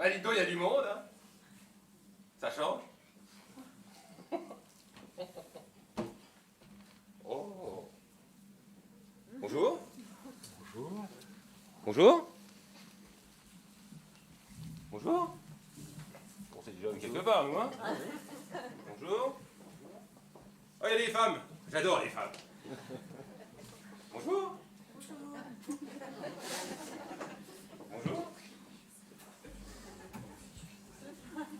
Ah, dites donc, il y a du monde, hein. Ça change. Oh. Bonjour. Bonjour. Bonjour. Bonjour. On s'est déjà vu quelque part, nous, hein. Bonjour. Oh, il y a des femmes. J'adore les femmes. Bonjour. Bonjour.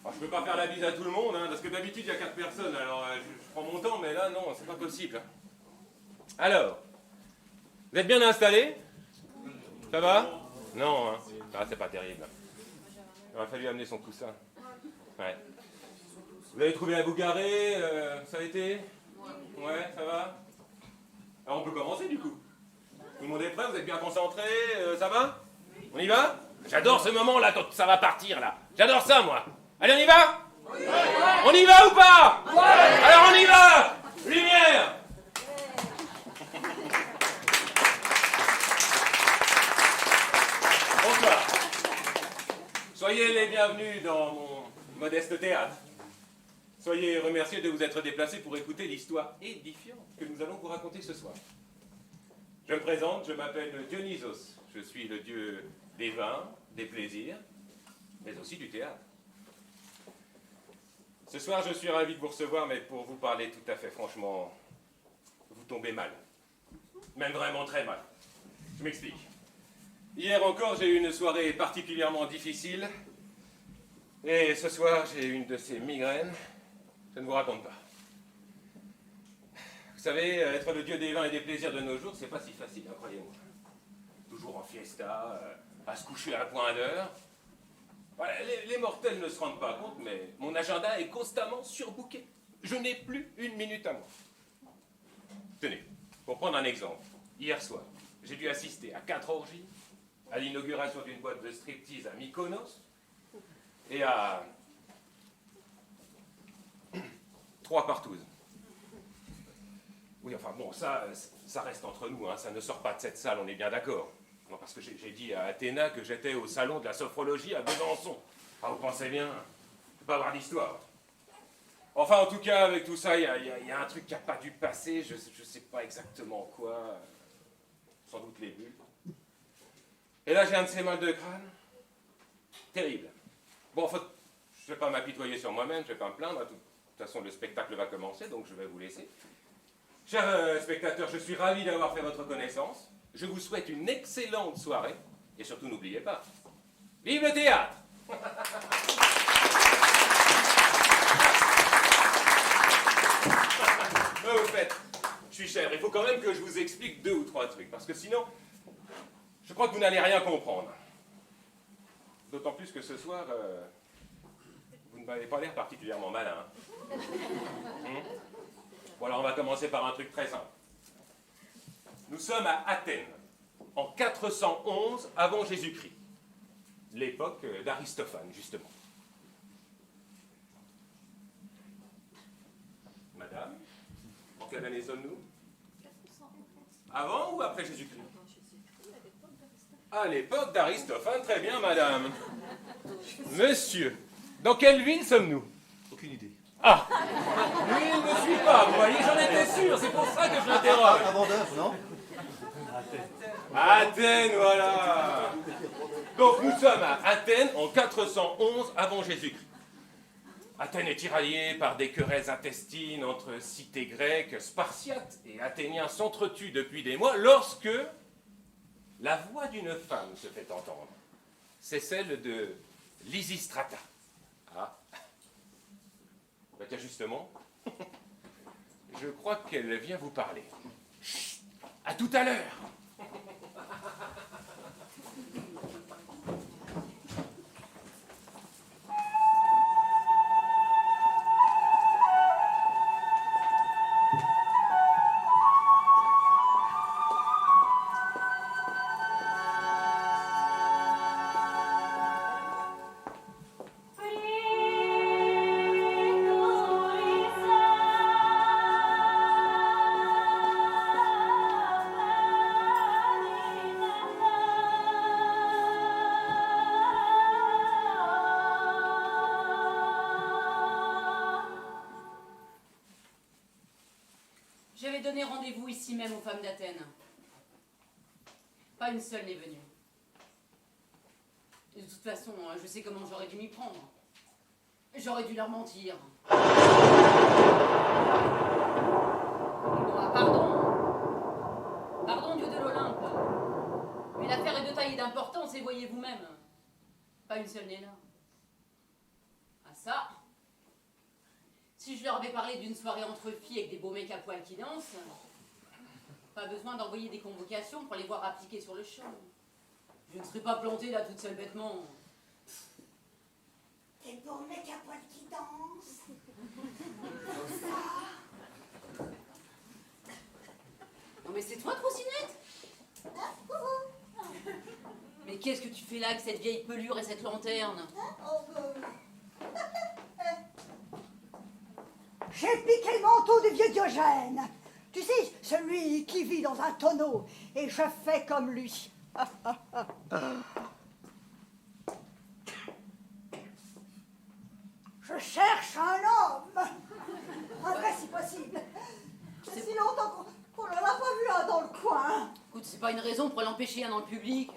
Alors, je peux pas faire la bise à tout le monde, hein, parce que d'habitude, il y a 4 personnes. Alors, je prends mon temps, mais là, non, c'est pas possible. Alors, vous êtes bien installés? Ça va? Non, hein. Ah, c'est pas terrible. Il aurait fallu amener son coussin. Ouais. Vous avez trouvé à vous garer, ça a été? Ouais, ça va? Alors, on peut commencer, du coup. Tout le monde est prêt? Vous êtes bien concentrés? Ça va? On y va? J'adore ce moment-là, quand ça va partir, là. J'adore ça, moi. Allez, on y va? On y va ou pas? Alors, on y va! Lumière! Bonsoir. Soyez les bienvenus dans mon modeste théâtre. Soyez remerciés de vous être déplacés pour écouter l'histoire édifiante que nous allons vous raconter ce soir. Je me présente, je m'appelle Dionysos. Je suis le dieu des vins, des plaisirs, mais aussi du théâtre. Ce soir, je suis ravi de vous recevoir, mais pour vous parler tout à fait franchement, vous tombez mal. Même vraiment très mal. Je m'explique. Hier encore, j'ai eu une soirée particulièrement difficile. Et ce soir, j'ai eu une de ces migraines. Je ne vous raconte pas. Vous savez, être le dieu des vins et des plaisirs de nos jours, c'est pas si facile, hein, croyez-moi. Toujours en fiesta, à se coucher à point d'heure. Voilà, les mortels ne se rendent pas compte, mais mon agenda est constamment surbooké. Je n'ai plus une minute à moi. Tenez, pour prendre un exemple, hier soir, j'ai dû assister à 4 orgies, à l'inauguration d'une boîte de striptease à Mykonos, et à 3 partouzes. Oui, enfin bon, ça reste entre nous, hein, ça ne sort pas de cette salle, on est bien d'accord. Non, parce que j'ai dit à Athéna que j'étais au salon de la sophrologie à Besançon. Ah, vous pensez bien, je ne peux pas avoir d'histoire. Enfin, en tout cas, avec tout ça, il y a un truc qui n'a pas dû passer, je ne sais pas exactement quoi. Sans doute les bulles. Et là, j'ai un de ces mal de crâne. Terrible. Bon, en fait, je ne vais pas m'apitoyer sur moi-même, je ne vais pas me plaindre. De toute façon, le spectacle va commencer, donc je vais vous laisser. Chers spectateurs, je suis ravi d'avoir fait votre connaissance. Je vous souhaite une excellente soirée. Et surtout, n'oubliez pas, vive le théâtre! Au fait, je suis cher. Il faut quand même que je vous explique 2 ou 3 trucs. Parce que sinon, je crois que vous n'allez rien comprendre. D'autant plus que ce soir, vous ne m'avez pas l'air particulièrement malin. Bon, alors on va commencer par un truc très simple. Nous sommes à Athènes, en 411 avant Jésus-Christ, l'époque d'Aristophane, justement. Madame, en quelle année sommes-nous? Avant ou après Jésus-Christ? À l'époque d'Aristophane, très bien, madame. Monsieur, dans quelle ville sommes-nous? Aucune idée. Ah, lui, il ne me suit pas, vous voyez, j'en étais sûr, c'est pour ça que je l'interroge. Avant d'œuvre, non? Athènes, voilà. Donc nous sommes à Athènes en 411 avant Jésus-Christ. Athènes est tiraillée par des querelles intestines entre cités grecques, spartiates et athéniens s'entretuent depuis des mois lorsque la voix d'une femme se fait entendre. C'est celle de Lysistrata. Ah. Bah tiens, justement, je crois qu'elle vient vous parler. Chut, à tout à l'heure. j'avais donné rendez-vous ici même aux femmes d'Athènes. Pas une seule n'est venue. Et de toute façon, je sais comment j'aurais dû m'y prendre. J'aurais dû leur mentir. Bon, pardon. Pardon, dieu de l'Olympe. Mais l'affaire est de taille et d'importance, et voyez vous-même. Pas une seule n'est là. Ah ça. Si je leur avais parlé d'une soirée entre filles avec des beaux mecs à poil qui dansent, pas besoin d'envoyer des convocations pour les voir appliquer sur le champ. Je ne serais pas plantée là toute seule bêtement. Des beaux mecs à poil qui dansent. Non mais c'est toi, Trottinette? Mais qu'est-ce que tu fais là avec cette vieille pelure et cette lanterne? J'ai piqué le manteau du vieux Diogène. Tu sais, celui qui vit dans un tonneau. Et je fais comme lui. Je cherche un homme. Un vrai si possible. C'est si longtemps qu'on n'en a pas vu un dans le coin. Écoute, c'est pas une raison pour l'empêcher un dans le public.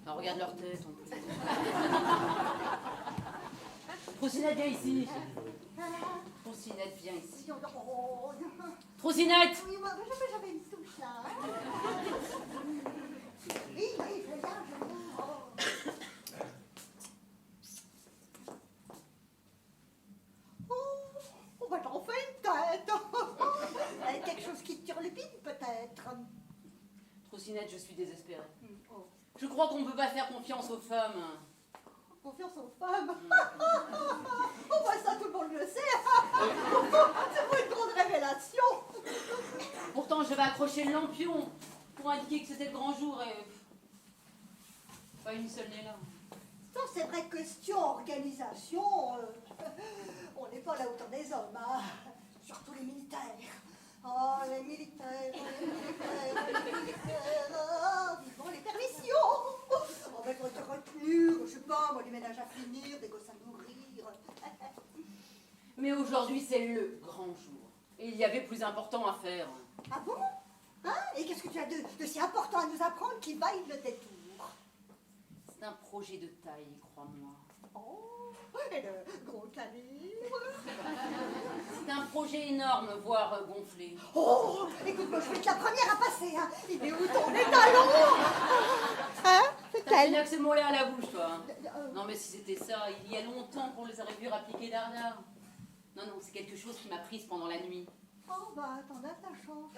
Alors, regarde leur tête en plus. Trottinette, viens ici. Trottinette, viens ici. Trottinette! Oui, moi, j'avais une touche là. Oui, je viens. Oh, bah t'en fais une tête. Quelque chose qui te turlupine peut-être. Trottinette, je suis désespérée. Je crois qu'on ne peut pas faire confiance aux femmes. Confiance aux femmes. Oh, bah ça, tout le monde le sait. C'est pas une grande révélation. Pourtant, je vais accrocher le lampion pour indiquer que c'était le grand jour et... Pas une seule n'est là. Non, c'est vrai, question organisation, on n'est pas à la hauteur des hommes, hein. Surtout les militaires. Oh, les militaires, vivons les permissions. Avec votre retenue, je sais pas, moi, du ménage à finir, des gosses à nourrir. Mais aujourd'hui, c'est le grand jour. Et il y avait plus important à faire. Ah bon? Hein? Et qu'est-ce que tu as de si important à nous apprendre qui vaille le détour? C'est un projet de taille, crois-moi. Oh, et de gros calibre. C'est un projet énorme, voire gonflé. Oh, écoute-moi, je vais être la première à passer, hein. Il est où ton étalon? Hein? C'est T'as elle? bien que ce mot-là à la bouche, toi. Hein. Non, mais si c'était ça, il y a longtemps qu'on les aurait vus appliquer dardard. Non, non, c'est quelque chose qui m'a prise pendant la nuit. Oh, bah, t'en as ta chance.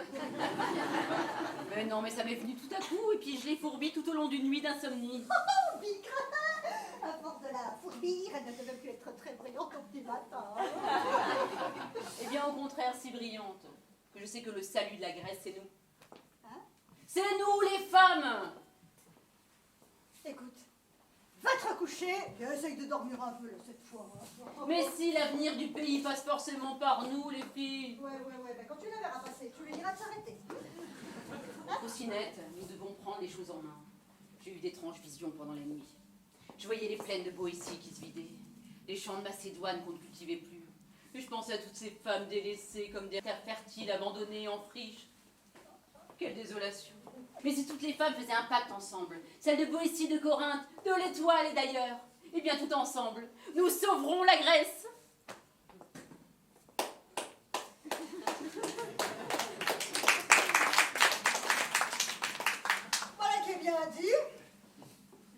Mais non, mais ça m'est venu tout à coup, et puis je l'ai fourbi tout au long d'une nuit d'insomnie. Oh, bigre! À force de la fourbir, elle ne devait plus être très brillante au petit matin. Eh bien, au contraire, si brillante, que je sais que le salut de la Grèce, c'est nous. Hein? C'est nous, les femmes! Écoute, va te recoucher et essaye de dormir un peu, là, cette fois. Mais si l'avenir du pays passe forcément par nous, les filles. Ouais, bah, quand tu la verras passer, tu lui diras de s'arrêter. Trottinette, nous devons prendre les choses en main. J'ai eu d'étranges visions pendant la nuit. Je voyais les plaines de Boétie qui se vidaient, les champs de Macédoine qu'on ne cultivait plus. Et je pensais à toutes ces femmes délaissées comme des terres fertiles abandonnées en friche. Quelle désolation. Mais si toutes les femmes faisaient un pacte ensemble, celles de Boétie, de Corinthe, de l'Étoile et d'ailleurs, eh bien tout ensemble, nous sauverons la Grèce. Voilà qui est bien dit.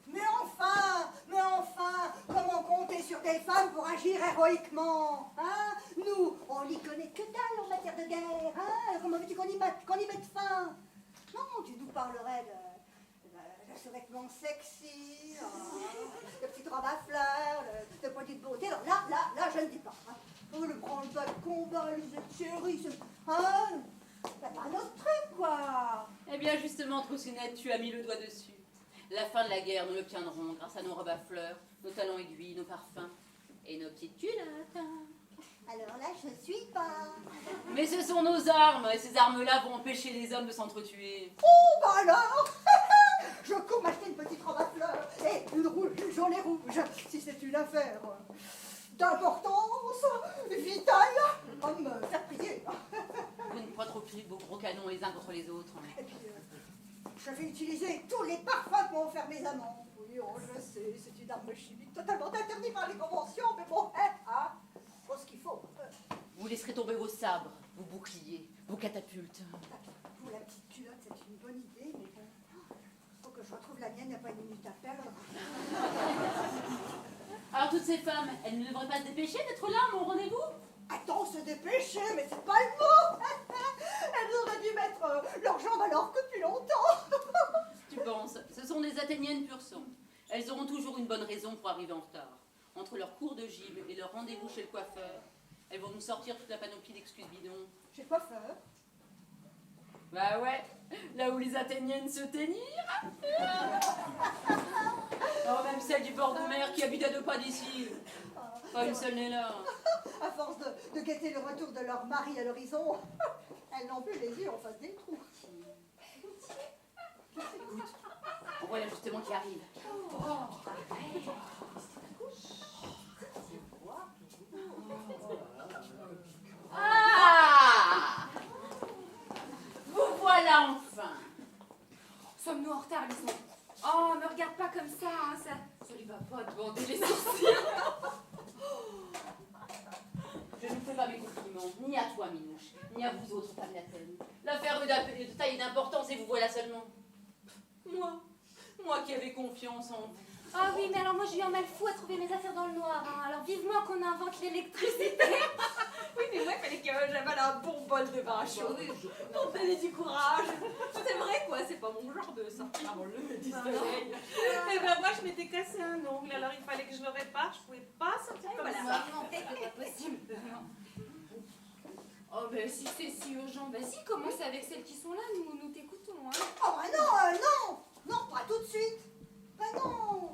Mais enfin, comment compter sur des femmes pour agir héroïquement, hein? Nous, on n'y connaît que dalle en matière de guerre, hein? Comment veux-tu qu'on y mette fin? Non, tu nous parlerais de ce vêtement sexy, hein, de petites robes à fleurs, de petites beautés. Alors là, je ne dis pas. Hein. Oh, le branle-bas de combat, les chéris, hein? C'est pas notre truc, quoi. Eh bien justement, Trottinette, tu as mis le doigt dessus. La fin de la guerre, nous l'obtiendrons grâce à nos robes à fleurs, nos talons aiguilles, nos parfums et nos petites culottes. Alors là, je suis pas. Mais ce sont nos armes, et ces armes-là vont empêcher les hommes de s'entretuer. Oh, bah alors je cours m'acheter une petite robe à fleurs et une rouge, une jaune et rouge, si c'est une affaire. d'importance vitale à me faire prier. Vous ne pas trop plier vos gros canons les uns contre les autres. Et puis, je vais utiliser tous les parfums que m'ont offert mes amants. Oui, oh, je sais, c'est une arme chimique totalement interdite par les conventions, mais bon, faut ce qu'il faut. Vous laisserez tomber vos sabres, vos boucliers, vos catapultes. Pour la petite culotte, c'est une bonne idée, mais bon, faut que je retrouve la mienne, il n'y a pas une minute à perdre. Alors toutes ces femmes, elles ne devraient pas se dépêcher d'être là à mon rendez-vous? Attends, se dépêcher, mais c'est pas le mot. Elles auraient dû mettre leurs jambes à l'orque depuis longtemps. Tu penses? Ce sont des Athéniennes pur sang. Elles auront toujours une bonne raison pour arriver en retard. Entre leur cours de gym et leur rendez-vous chez le coiffeur, elles vont nous sortir toute la panoplie d'excuses bidons. Chez le coiffeur? Bah ouais, là où les Athéniennes se teignirent. Alors même celle du bord de mer qui habite à 2 pas d'ici. Pas une seule n'est là. À force de guetter le retour de leur mari à l'horizon, elles n'ont plus les yeux en face des trous. Écoute, on voit l'ajustement qui arrive. Ah! Vous voilà enfin. Sommes-nous en retard, Lison? Oh, me regarde pas comme ça, hein, ça lui va pas de bander les sourcils. Je ne fais pas mes compliments, ni à toi, Minouche, ni à vous autres, femmes d'Athènes. L'affaire de taille et d'importance, et vous voilà seulement. Moi qui avais confiance en vous. Ah oui, mais alors moi j'ai eu un mal fou à trouver mes affaires dans le noir. Hein. Alors vivement qu'on invente l'électricité. Oui, mais moi il fallait que j'avale un bon bol de vin chaud. Pour me donner du courage. C'est vrai quoi, c'est pas mon genre de sortir avant le midi soleil. Et ben moi je m'étais cassé un ongle, alors il fallait que je le répare, je pouvais pas sortir comme Voilà, ça. non, c'est pas possible. Oh ben si c'est si urgent, vas-y, commence avec celles qui sont là, nous t'écoutons. Hein. Oh bah non, non, pas tout de suite. Bah non,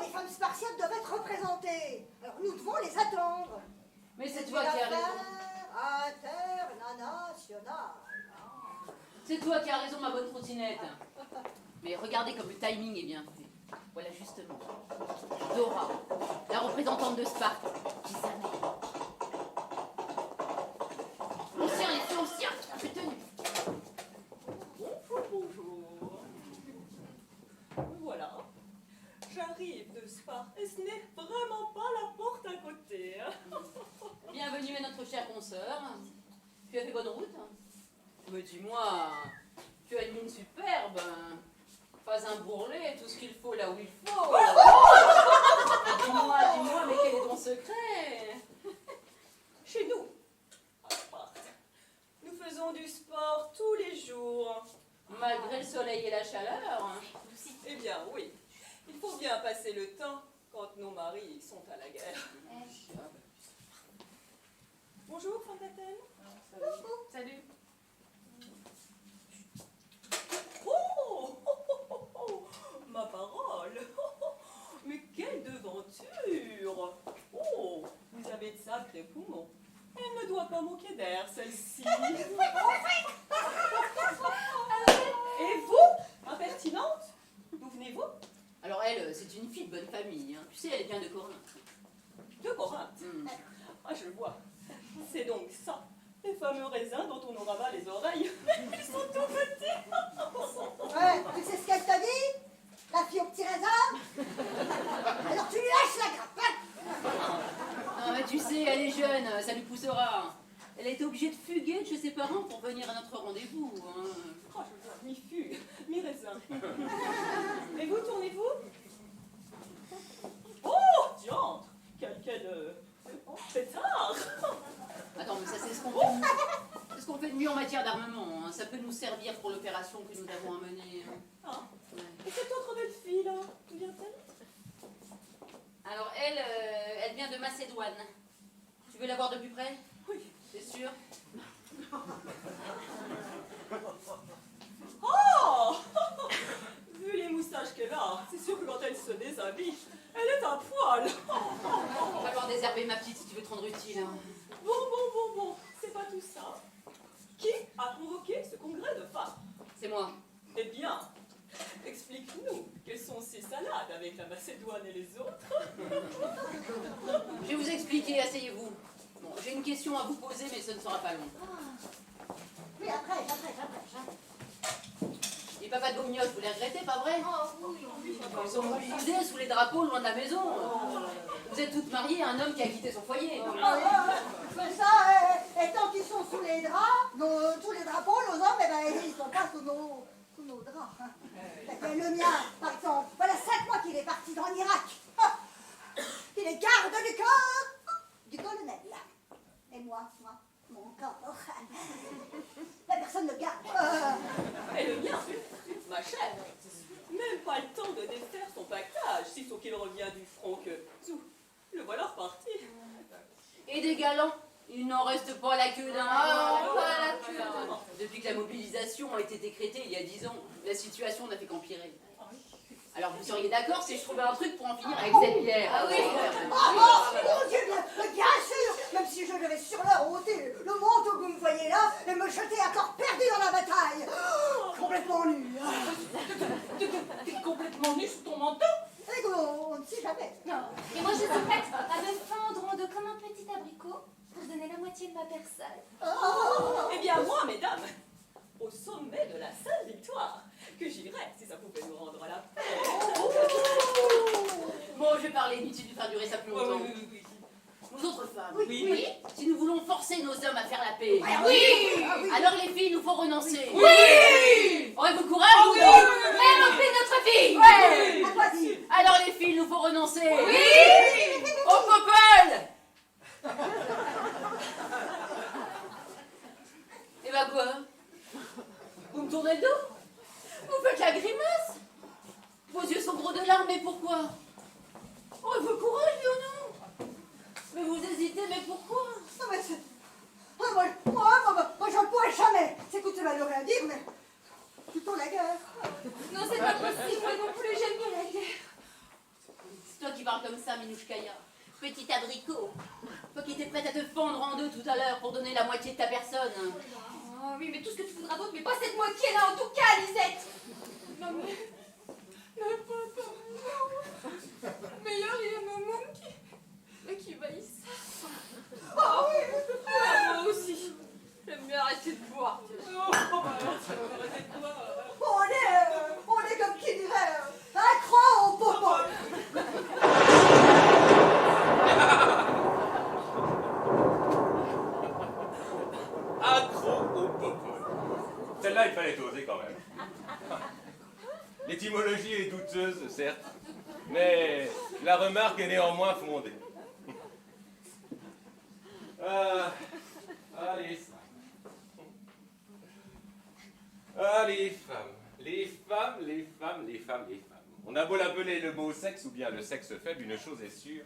les femmes spartiates doivent être représentées. Alors nous devons les attendre. Mais c'est toi qui as raison. Internationale. C'est toi qui as raison, ma bonne trottinette. Mais regardez comme le timing est bien fait. Voilà justement. Dora, la représentante de Sparte, qui s'amène. Ancien et ancien, j'ai tenu. Bonjour. Voilà. J'arrive de Sparte et ce n'est vraiment pas la porte à côté. Bienvenue à notre chère consoeur. Tu as fait bonne route? Mais dis-moi, tu as une mine superbe. Pas un bourrelet, tout ce qu'il faut là où il faut. Dis-moi, mais quel est ton secret? Chez nous, à Sparte, nous faisons du sport tous les jours. Malgré le soleil et la chaleur. Eh bien, oui. Il faut bien passer le temps quand nos maris sont à la guerre. Bonjour, femme d'Athènes. Salut. Ma parole. Mais quelle devanture. Oh, vous avez de sacrés poumons. Elle ne doit pas manquer d'air, celle-ci. Et vous, impertinente, d'où venez-vous? Alors elle, c'est une fille de bonne famille. Hein. Tu sais, elle vient de Corinthe. De Corinthe. Ah, je vois. C'est donc ça, les fameux raisins dont on nous rabat les oreilles. Ils sont tout petits. Ouais, tu sais ce qu'elle t'a dit? La fille au petit raisin? Alors tu lui lâches la grappe, hein? Non, mais tu sais, elle est jeune, ça lui poussera. Elle a été obligée de fuguer de chez ses parents pour venir à notre rendez-vous. Hein. Oh, je vois, mi-fugue, mi-raisin. Et vous, tournez-vous? Oh, diantre, quel pétard. Attends, mais ça c'est ce qu'on fait de mieux. C'est ce qu'on fait de mieux en matière d'armement. Hein. Ça peut nous servir pour l'opération que nous avons à mener. Hein. Ah. Ouais. Et cette autre belle fille, là, d'où vient-elle? Alors elle, elle vient de Macédoine. Tu veux la voir de plus près? Oui. C'est sûr? Oh. Vu les moustaches qu'elle a, c'est sûr que quand elle se déshabille, elle est un poil. Il va falloir désherber ma petite si tu veux te rendre utile. Hein. Bon, c'est pas tout ça. Qui a convoqué ce congrès de femmes? C'est moi. Eh bien, explique-nous quels sont ces salade avec la Macédoine et les autres. Je vais vous expliquer, asseyez-vous. Bon, j'ai une question à vous poser, mais ce ne sera pas long. Oui, après. Les papas de Gognos, vous les regrettez, pas vrai? Oh oui. Ils sont mobilisés sous les drapeaux loin de la maison. Vous êtes toutes mariées à un homme qui a quitté son foyer. Mais ça, et tant qu'ils sont sous les draps, tous les drapeaux, nos hommes, eh ben, ils sont pas sous nos draps. Hein. Le mien, par exemple, voilà 5 mois qu'il est parti dans l'Irak. Il est garde du corps du colonel. Et moi, mon corps, la personne le garde. Et le mien, ma chère, même pas le temps de défaire son pactage, sitôt qu'il revient du front que, zou, le voilà reparti. Et des galants, il n'en reste pas la queue d'un. Pas la queue. Depuis que la mobilisation a été décrétée il y a 10 ans, la situation n'a fait qu'empirer. Alors vous seriez d'accord si je trouvais un truc pour en finir avec cette bière? Ah oui. Mon Dieu, bien sûr, même si je devais sur l'heure ôter le manteau que vous me voyez là et me jeter à corps perdu dans la bataille. Complètement nu. T'es complètement nu sous ton manteau? Et on ne sait jamais. Et moi, je suis prête à me fendre en deux comme un petit abricot pour donner la moitié de ma personne. Eh bien moi, mesdames, au sommet de la sainte victoire, que j'irai si ça pouvait nous rendre la paix. Bon, je vais parler, inutile de faire durer ça plus longtemps. Oui. Nous autres femmes, Oui. si nous voulons forcer nos hommes à faire la paix, Oui. alors les filles, nous faut renoncer. Oui. Aurez-vous le courage ou non? Même au prix de notre vie. Ouais. À quoi dire? Alors les filles, nous faut renoncer. Oui. Au popole. Et bah quoi? Vous me tournez le dos? Vous faites la grimace? Vos yeux sont gros de larmes, mais pourquoi? Aurez-vous le courage, oui ou non? Mais vous hésitez, mais pourquoi? Non, mais c'est... Moi, je ne pourrais jamais. C'est que tu vas le rien dire, mais... Plutôt la guerre. Non, c'est pas possible. Moi non plus, j'aime pas la guerre. C'est toi qui parles comme ça, Minouchkaya. Petit abricot. Toi qui étais prête à te fendre en deux tout à l'heure pour donner la moitié de ta personne. Oh oui, mais tout ce que tu voudras d'autre, mais pas cette moitié-là, en tout cas, Lisette. Non, mais papa, non. Mais il y a maman qui va y ça. Ah oui. Moi aussi. J'aime bien arrêter de boire. On est comme qui dirait, un cran au popo. Accro au popol. Celle-là, il fallait oser quand même. L'étymologie est douteuse, certes, mais la remarque est néanmoins fondée. Les femmes. On a beau l'appeler le mot sexe ou bien le sexe faible, une chose est sûre,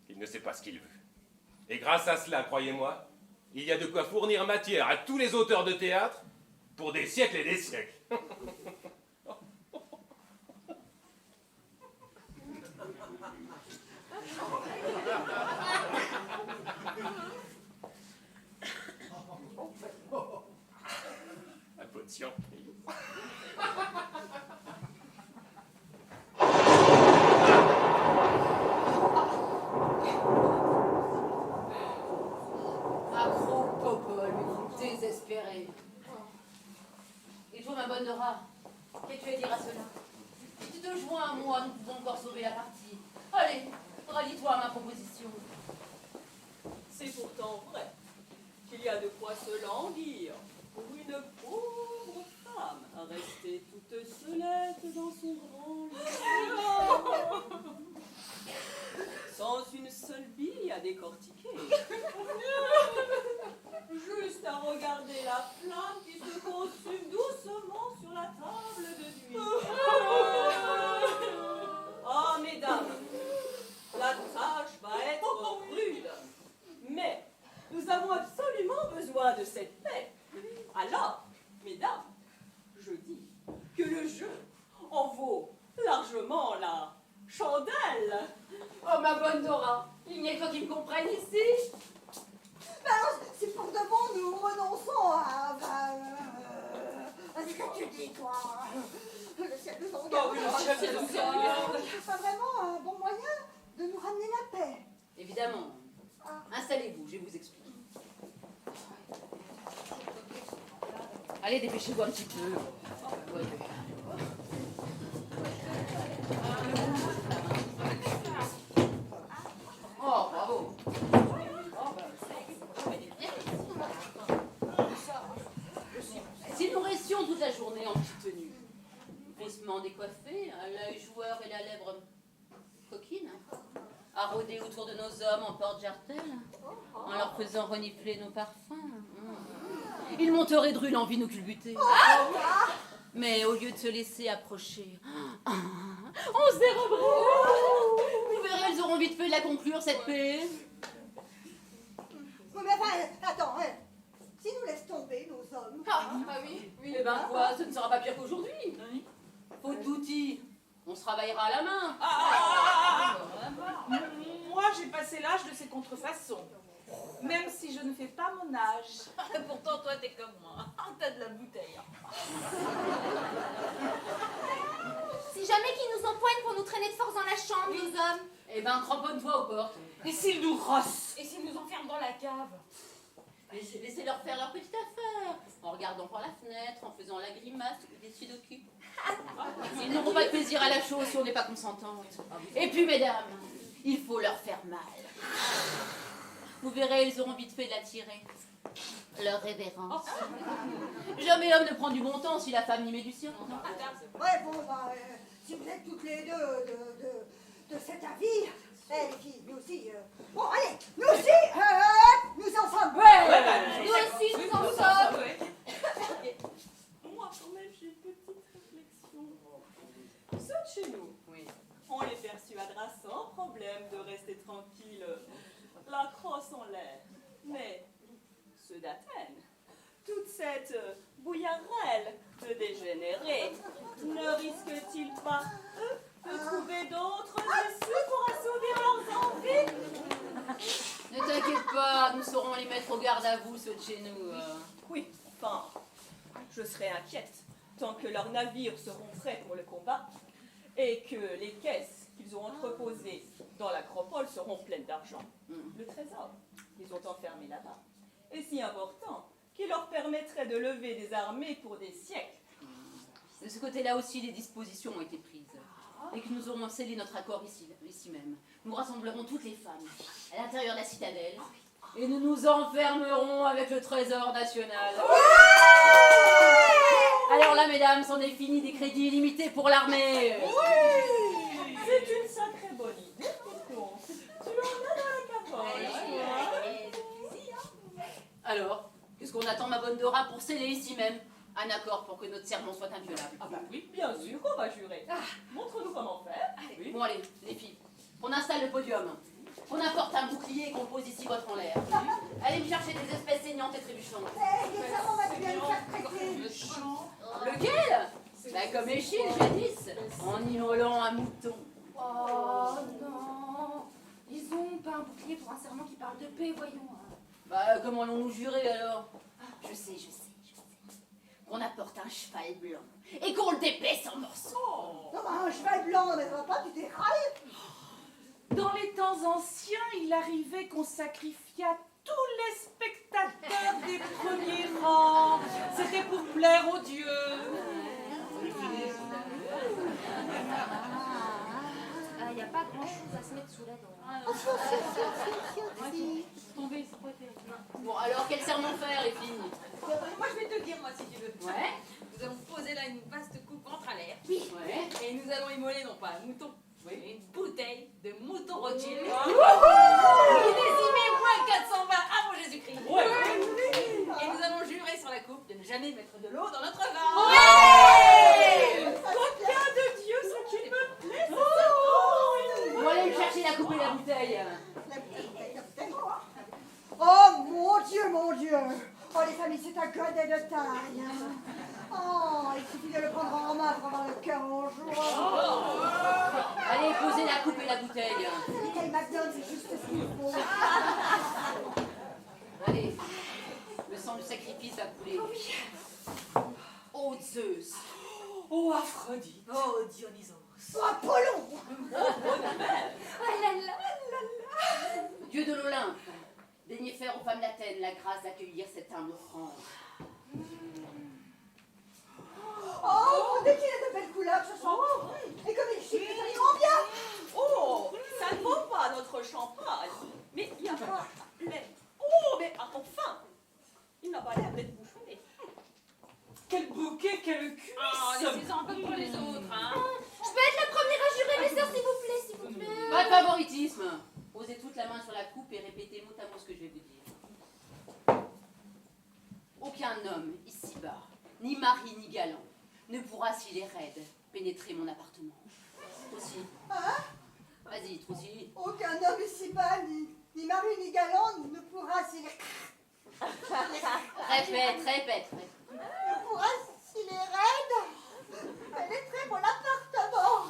il ne sait pas ce qu'il veut. Et grâce à cela, croyez-moi, il y a de quoi fournir matière à tous les auteurs de théâtre pour des siècles et des siècles. Un peu de science. Accro popol, vous désespérez. Et toi, ma bonne Nora, qu'as-tu à dire à cela? Si tu te joins à moi, nous pouvons encore sauver la partie. Allez, rallie-toi à ma proposition. C'est pourtant vrai qu'il y a de quoi se languir pour une pauvre femme à rester toute seulette dans son grand lit. Sans une seule bille à décortiquer. Juste à regarder la flamme qui se consume doucement sur la table de nuit. Ah, mesdames, la tâche va être rude. Mais nous avons absolument besoin de cette paix. Alors, mesdames, je dis que le jeu en vaut largement la chandelle. Oh, ma bonne Nora, il n'y a que toi qui me comprenne ici. Ben non, c'est pour de bon, nous renonçons à Qu'est-ce que tu dis, toi? Le ciel nous en Oh, garde. oui, le ciel nous en garde. C'est pas vraiment un bon moyen de nous ramener la paix. Évidemment. Installez-vous, je vais vous expliquer. Allez, dépêchez-vous un petit peu. Ouais. Oh, bravo. Si nous restions toute la journée en petite tenue, tristement décoiffés, à l'œil joueur et la lèvre coquine, à rôder autour de nos hommes en porte-jartel, en leur faisant renifler nos parfums. Ils monteraient de rue l'envie de nous culbuter. Mais au lieu de se laisser approcher, on se déroberait. Vous verrez, elles auront vite fait de la conclure, cette paix. Oui, mais enfin, attends, hein. Si nous laisse tomber nos hommes. Ah oui. Eh ben quoi, ce ne sera pas pire qu'aujourd'hui. Faute d'outils, on se travaillera à la main. Moi, j'ai passé l'âge de ces contrefaçons. Même si je ne fais pas mon âge. Pourtant, toi, t'es comme moi. T'as de la bouteille. Si jamais qu'ils nous empoignent pour nous traîner de force dans la chambre, nos hommes. Eh ben, cramponne-toi aux portes. Et s'ils nous rossent? Et s'ils nous enferment dans la cave? Laissez-leur faire leur petite affaire, en regardant par la fenêtre, en faisant la grimace ou des sudoku. Ils n'auront pas de plaisir à la chose si on n'est pas consentante. Et puis, mesdames, il faut leur faire mal. Vous verrez, ils auront vite fait de la tirer. Leur révérence. Jamais homme ne prend du bon temps si la femme n'y met du sien. Ouais, bon, bah, si vous êtes toutes les deux de cet avis, les filles, nous aussi. Bon, allez, nous aussi, nous en sommes. Nous aussi, nous en sommes. Moi, quand même, j'ai une petite réflexion. Ceux de chez nous, on les persuadera sans problème de rester tranquilles, la crosse en l'air. Mais ceux d'Athènes, toute cette bouillarelle de dégénérés, ne risquent-ils pas, eux, de trouver d'autres issues pour assouvir leurs envies? Ne t'inquiète pas, nous saurons les mettre au garde à vous, ceux de chez nous. Oui, enfin, je serai inquiète tant que leurs navires seront prêts pour le combat et que les caisses qu'ils ont entreposées dans l'acropole seront pleines d'argent. Le trésor qu'ils ont enfermé là-bas est si important qu'il leur permettrait de lever des armées pour des siècles. De ce côté-là aussi, les dispositions ont été prises. Et que nous aurons scellé notre accord ici même. Nous rassemblerons toutes les femmes à l'intérieur de la citadelle et nous nous enfermerons avec le trésor national. Alors là, mesdames, c'en est fini des crédits illimités pour l'armée. C'est une sacrée bonne idée, Piton. Tu en as dans la capoche, toi. Alors, qu'est-ce qu'on attend, ma bonne Dora, pour sceller ici même un accord pour que notre serment soit inviolable? Ah bah oui, bien sûr qu'on va jurer. Montre-nous comment faire. Oui. Bon, allez, les filles, on installe le podium. On apporte un bouclier et qu'on pose ici votre en l'air. Allez me chercher des espèces saignantes et trébuchantes. On va bien nous faire traiter. Lequel? Bah, comme Échille, jadis, en immolant un mouton. Oh non. Ils ont pas un bouclier pour un serment qui parle de paix, voyons. Bah, comment allons-nous jurer alors? Je sais. Qu'on apporte un cheval blanc et qu'on le dépaisse en morceaux. Non, bah, un cheval blanc, mais ça va pas, tu dérailles. Dans les temps anciens, il arrivait qu'on sacrifiât tous les spectateurs des premiers rangs. C'était pour plaire aux dieux. Il n'y a pas grand-chose à se mettre sous la dent. Bon, alors quel serment faire, les filles? Moi, je vais te dire, moi, si tu veux. Ouais. Nous allons poser là une vaste coupe entre à l'air. Ouais. Et nous allons immoler non pas un mouton, mais une bouteille de mouton Rothschild. Qui décimait moins 420 avant Jésus-Christ. Et nous allons jurer sur la coupe de ne jamais mettre de l'eau dans notre vin. Coquin de Dieu, ce qui me plaît, c'est Bon, allez me chercher la coupe et la bouteille. Oh mon Dieu, mon Dieu. Oh les familles, c'est un godet de taille. Oh, il suffit de le prendre en main pour avoir le cœur en joie. Allez, posez la coupe et la bouteille. Michael McDonald, c'est juste ce qu'il faut. Allez, le sang du sacrifice va couler. Ô Zeus, Aphrodite. Oh, Dionysos. Oh, Apollon. Ah là là là là. Dieu de l'Olympe, daignez faire aux femmes d'Athènes la grâce d'accueillir cette humble offrande. Oh, dès qu'il a de belles couleurs, ce soir. Et comme il chic, ça lui rend bien. Oh, ça ne vaut pas notre champagne. Mais il n'y a pas l'air. Oh, mais enfin, il n'a pas l'air d'être bouchonné. Quel bouquet, quelle cuisse. Oh, laissez-en un peu pour les autres, hein. Je peux être la première à jurer, mes sœurs, s'il vous plaît, s'il vous plaît. Pas de favoritisme. Posez toute la main sur la coupe et répétez mot à mot ce que je vais vous dire. Aucun homme ici-bas, ni mari ni galant, ne pourra, s'il est raide, pénétrer mon appartement. Aussi. Hein? Vas-y, Troussi. Aucun homme ici-bas, ni mari ni galant, ne pourra s'il est... Répète. Ne pourra s'il est raide pénétrer mon appartement.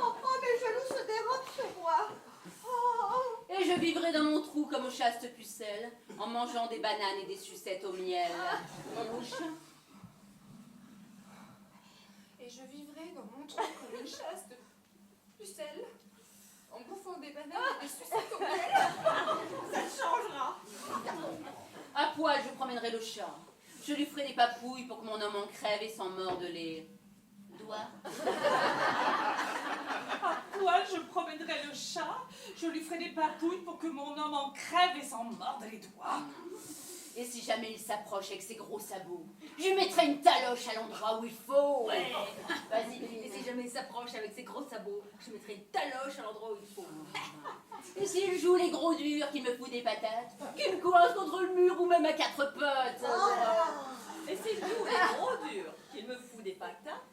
Oh, mes genoux se dérobent sur moi. Oh. Et je vivrai dans mon trou comme chaste pucelle, en mangeant des bananes et des sucettes au miel. Mon bouche. Et je vivrai dans mon trou comme une chaste pucelle, en bouffant des bananes et des sucettes au miel. Ça changera. À poil, je promènerai le chat. Je lui ferai des papouilles pour que mon homme en crève et s'en morde les doigts. À poil, je promènerai le chat, je lui ferai des papouilles pour que mon homme en crève et s'en morde les doigts. Et si jamais il s'approche avec ses gros sabots, je lui mettrai une taloche à l'endroit où il faut. Ouais. Vas-y, Et Béline. si jamais il s'approche avec ses gros sabots, je mettrai une taloche à l'endroit où il faut. Et s'il joue les gros durs, qu'il me fout des patates, qu'il me coince contre le mur ou même à quatre pattes. Et s'il joue les gros durs, qu'il me fout des patates,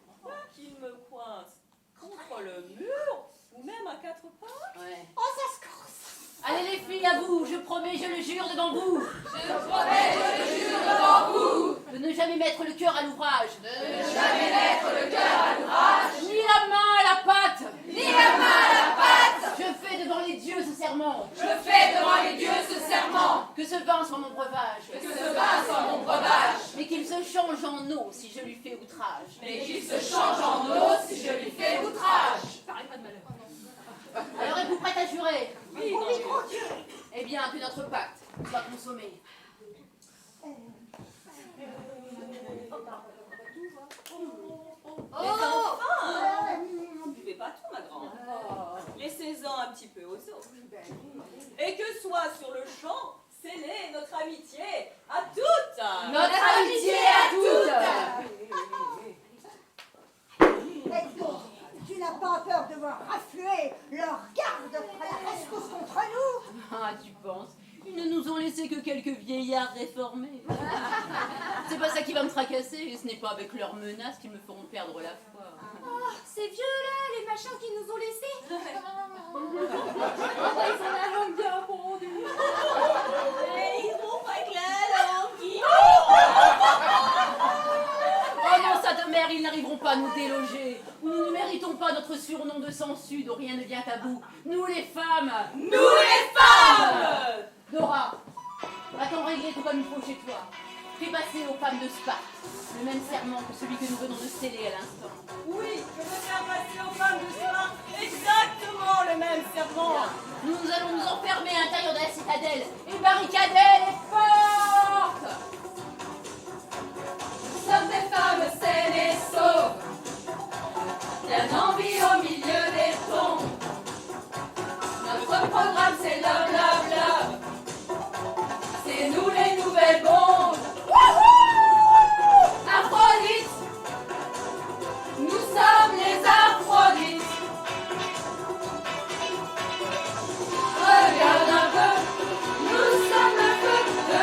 qu'il me coince contre le mur, ou même à quatre pattes. Ouais. Oh, ça se corse. Allez les filles, à vous, je promets, je le jure devant vous. Je promets, je le jure devant vous, De ne jamais mettre le cœur à l'ouvrage. de ne jamais mettre le cœur à l'ouvrage, Ni la main à la pâte. ni la main à la pâte. Je fais devant les dieux ce serment. Je fais devant les dieux ce serment, Que ce vin soit mon breuvage. que ce vin soit mon breuvage, Mais qu'il se change en eau si je lui fais outrage. mais qu'il se change en eau si je lui fais outrage. Parlez pas de malheur. Alors êtes-vous prête à jurer? Oui, Oh, mais grand Dieu. Eh bien, que notre pacte soit consommé. Mais enfin, ne buvez pas tout, ma grande. Laissez-en un petit peu aux autres. Et que soit sur le champ, scellez notre amitié à toutes. Notre amitié à toutes. Et donc, tu n'as pas peur de voir affluer leur garde à la rescousse contre nous? Ah, tu penses? Ils ne nous ont laissé que quelques vieillards réformés. C'est pas ça qui va me tracasser, et ce n'est pas avec leurs menaces qu'ils me feront perdre la foi. Oh, ces vieux-là, les machins qui nous ont laissés. Ils ont la langue bien pondue. Et ils vont régler leur vie. Oh non, sa de mère, ils n'arriveront pas à nous déloger. Nous ne méritons pas notre surnom de sangsue dont rien ne vient à bout. Nous les femmes. Nous les femmes. Dora, va-t-on régler tout comme il faut chez toi? Fais passer aux femmes de Sparte le même serment que celui que nous venons de sceller à l'instant. Oui, je veux faire passer aux femmes de Sparte exactement le même serment. Nous allons nous enfermer à l'intérieur de la citadelle et barricader les portes. Nous sommes des femmes saines et sauves, bien en vie au milieu des tombes. Notre programme c'est love, love, love. C'est nous les nouvelles bombes. Aphrodite, nous sommes les Aphrodite. Regarde un peu, nous sommes le feu de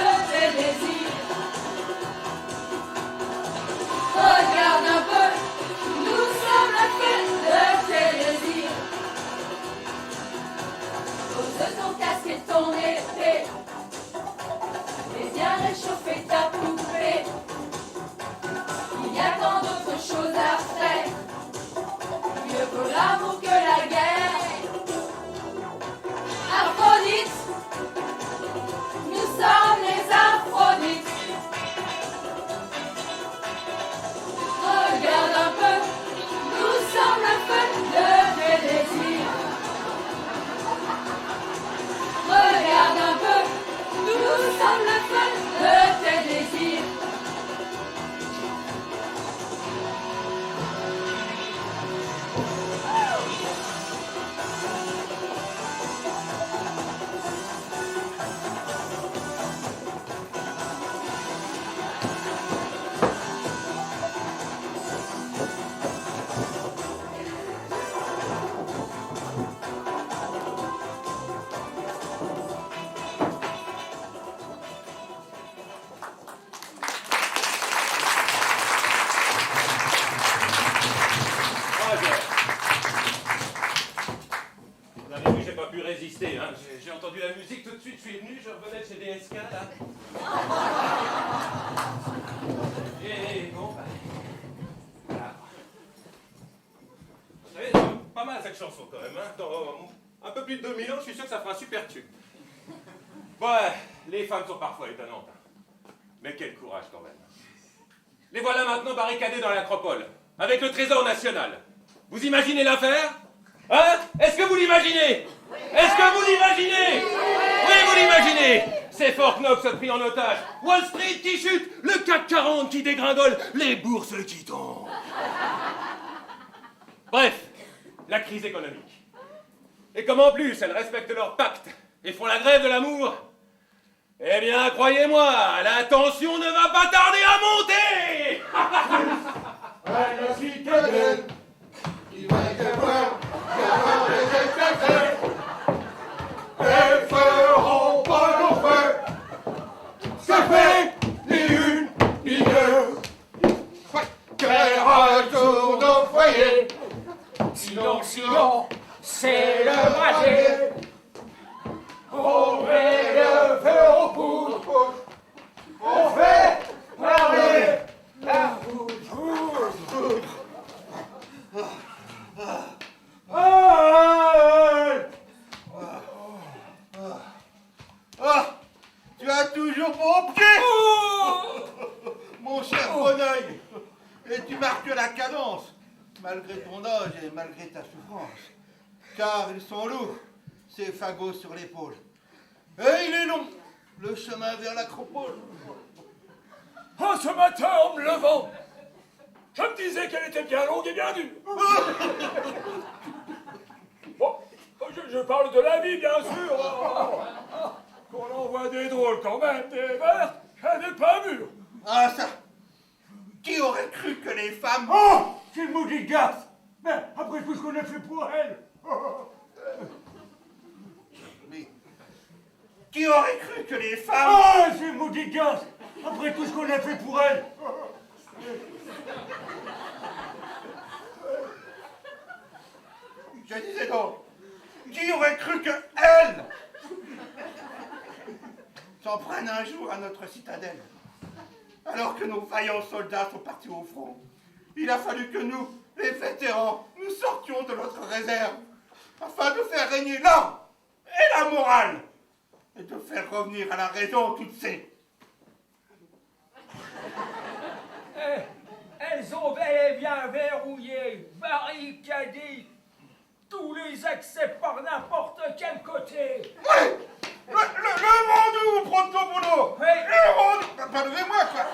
j'ai entendu la musique, tout de suite je suis venu, je revenais de chez DSK là. Et bon, bah, voilà. Vous savez, j'aime pas mal cette chanson quand même, hein. Dans un peu plus de 2000 ans, je suis sûr que ça fera un super tube. Ouais, les femmes sont parfois étonnantes. Hein. Mais quel courage quand même. Les voilà maintenant barricadés dans l'acropole, avec le trésor national. Vous imaginez l'affaire? Hein? Est-ce que vous l'imaginez? Est-ce que vous l'imaginez? Oui, vous l'imaginez! C'est Fort Knox pris en otage, Wall Street qui chute, le CAC 40 qui dégringole, les bourses qui tombent. Bref, la crise économique. Et comme en plus elles respectent leur pacte et font la grève de l'amour, eh bien, croyez-moi, la tension ne va pas tarder à monter! La citadelle, il va y avoir des éclateurs. Elles feront pas l'enfer. Ça fait ni une ni deux. Qu'elles retournent au foyer. Sinon, c'est le brasier. On met le feu aux poudres. On fait parler la foudre. Tu as toujours mon pied, mon cher Bonneuil, et tu marques la cadence, malgré ton âge et malgré ta souffrance, car ils sont lourds, ces fagots sur l'épaule. Et il est long, le chemin vers l'acropole. Ce matin, en me levant, je me disais qu'elle était bien longue et bien dure. Bon, je parle de la vie, bien sûr. Qu'on envoie des drôles quand même, des vertes, et des pas mûres. Ah ça, qui aurait cru que les femmes... Oh, c'est une maudite gaffe. Mais après tout ce qu'on a fait pour elle. Mais qui aurait cru que les femmes... Oh, c'est une maudite gaffe. Après tout ce qu'on a fait pour elle. Je disais donc, qui aurait cru que elle s'en prenne un jour à notre citadelle, alors que nos vaillants soldats sont partis au front. Il a fallu que nous, les vétérans, nous sortions de notre réserve, afin de faire régner l'ordre et la morale, et de faire revenir à la raison toutes ces... Elles ont bel et bien verrouillé, barricadé tous les accès par n'importe quel côté. Oui, le monde prend ton boulot. Oui. Le monde... Pas levez-moi, quoi.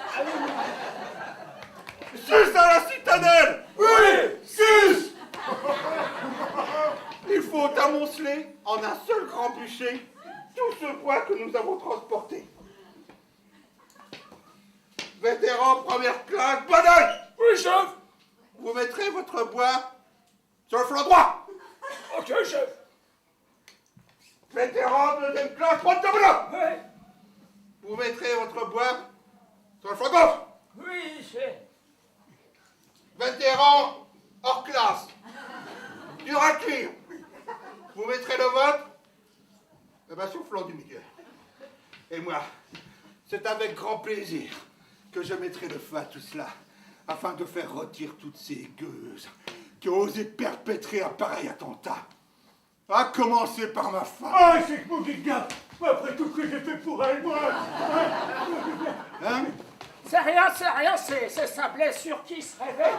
Sus à la citadelle. Oui, sus. Il faut amonceler en un seul grand bûcher tout ce bois que nous avons transporté. Vétéran première classe, Bonneuil. Oui, chef. Vous mettrez votre bois sur le flanc droit. Ok, chef. Vétéran deuxième classe, Pontebello. Oui. Vous mettrez votre bois sur le flanc gauche. Oui, chef. Vétéran hors classe, dur à cuire. Vous mettrez le vôtre sur le flanc du milieu. Et moi, c'est avec grand plaisir que je mettrai le feu à tout cela, afin de faire retirer toutes ces gueuses qui ont osé perpétrer un pareil attentat. À commencer par ma femme. Ah, c'est que mon gars, après tout ce que j'ai fait pour elle, moi. Hein? C'est rien, c'est sa blessure qui se réveille.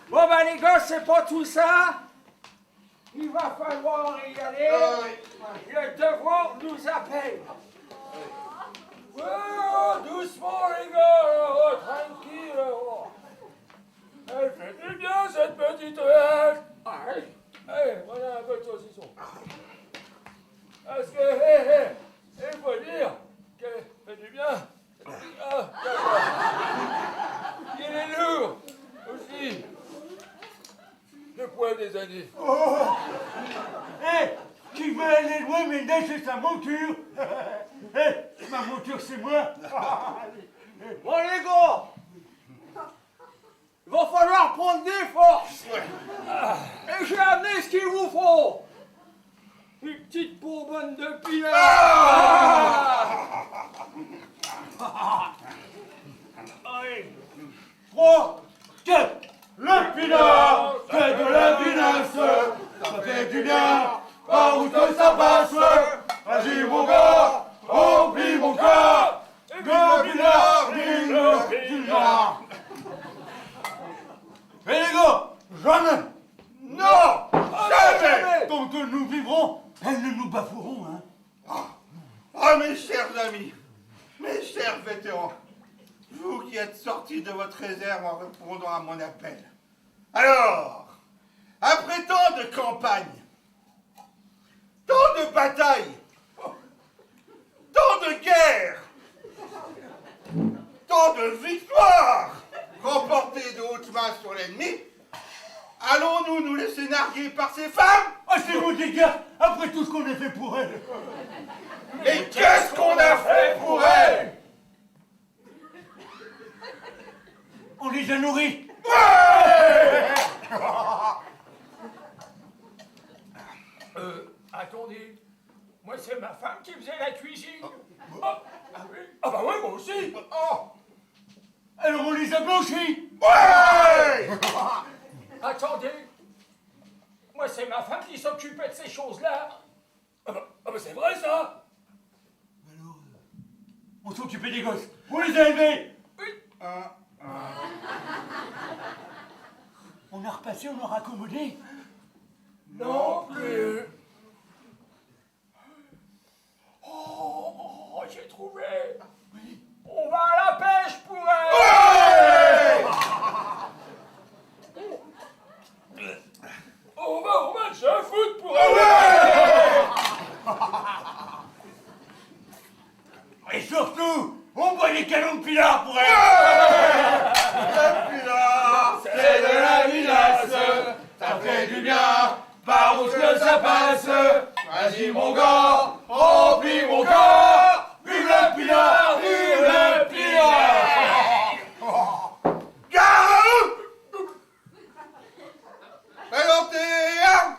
Bon, ben les gars, c'est pas tout ça. Il va falloir y aller. Le devoir nous appelle. Oh, doucement les gars, oh, tranquille. Oh. Elle fait du bien cette petite hache. Allez, voilà un peu de saucisson. Parce que, il faut dire qu'elle fait du bien. Ah, il est lourd aussi. Le poids des années. Oh. Qui veut aller loin, mais c'est sa monture. Ma monture, c'est moi. Bon, les gars, il va falloir prendre des forces. Et j'ai amené ce qu'il vous faut. Une Allez. 3, 4. Le pinard, c'est de la vinasse, ça fait du bien, par où que ça passe. Vas-y mon gars, oublie mon cœur. Le pinard, le pinard. Et les gars, jamais. Non, jamais. Tant que nous vivrons, elles ne nous bafoueront, hein. Ah, mes chers amis, mes chers vétérans, vous qui êtes sortis de votre réserve en répondant à mon appel. Alors, après tant de campagnes, tant de batailles, tant de guerres, tant de victoires remportées de haute main sur l'ennemi, allons-nous nous laisser narguer par ces femmes? Ah, c'est vous des gars, après tout ce qu'on a fait pour elles. Et qu'est-ce qu'on a fait pour elles? On les a nourris. Ouais! Attendez, moi c'est ma femme qui faisait la cuisine. Ah oui. Ah bah ouais, moi aussi. Oh. Alors on les a blanchis. Ouais! Attendez, moi c'est ma femme qui s'occupait de ces choses-là. Ah bah c'est vrai ça. Alors, on s'occupait des gosses. On les a élevés. Oui. On a repassé, on a raccommodé. Non plus. Oh, j'ai trouvé. Oui. On va à la pêche pour elle. Ouais. On va au match de foot pour elle. Et surtout, on boit des canons de pinard pour elle. Le pinard, c'est de la vinasse, ça fait du bien, par où que ça passe. Vas-y mon gars, remplis mon corps, vive le pinard, vive le pinard. Garde! Présentez armes.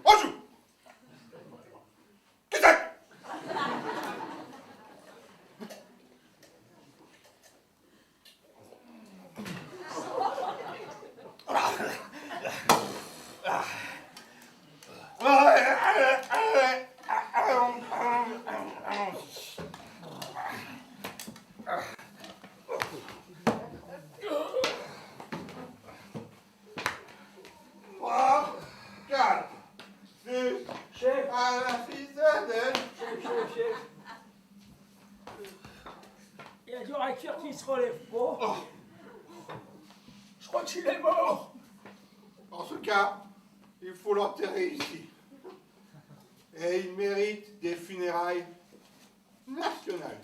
On joue. Qui c'est? Chef. À la ficelle. Chef. Il y a du raqueur qui se relève pas. Je crois qu'il est mort. En ce cas, il faut l'enterrer ici. Et il mérite des funérailles nationales.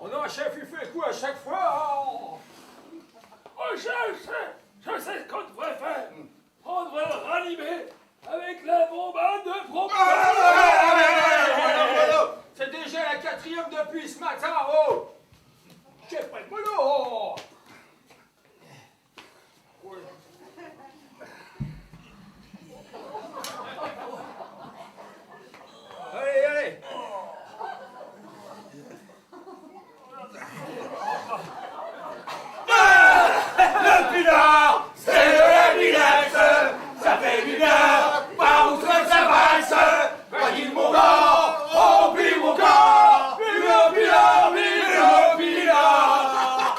Oh non, chef, il fait quoi à chaque fois? Oh, je sais ce qu'on devrait faire. On devrait le ranimer avec la bombade de propulsion. C'est déjà la 4e depuis ce matin, oh. Chef, prête-moi l'eau. Oui. Allez. Le pinard, c'est de la vinasse, ça fait du bien, par où que ça passe. Vas-y mon gars, remplis mon corps, vive le pinard, vive le pinard.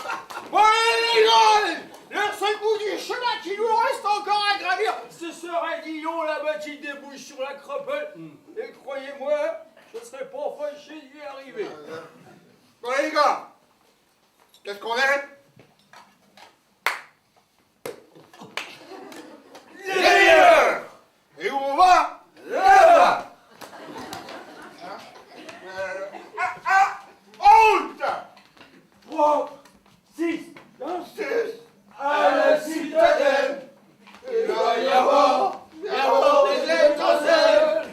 Ouais les gars, le seul bout du chemin qui nous reste encore à gravir, Ce serait Guillon là-bas qui débouche sur l'acropole. Et croyez-moi, je serais pas fâché d'y arriver. Bon les gars, qu'est-ce qu'on est? Les meilleurs. Et où on va? Là-bas. Haute. 3, 6, 6. à la citadelle. Il va y avoir des étincelles.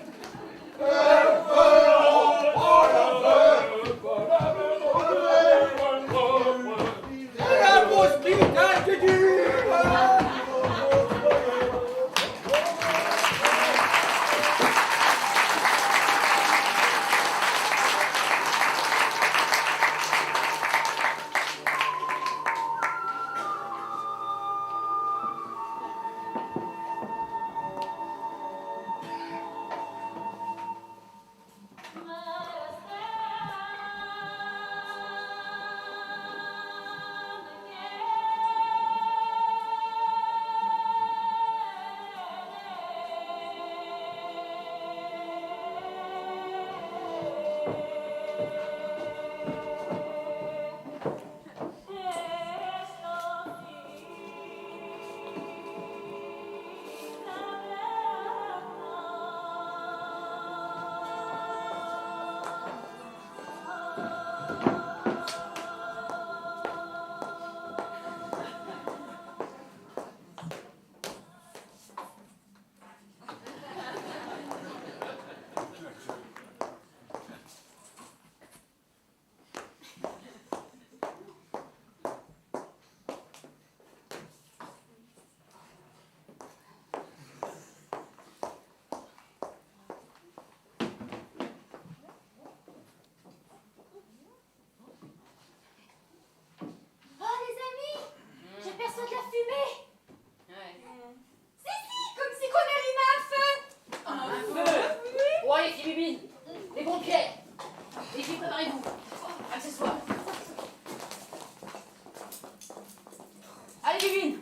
Vivine,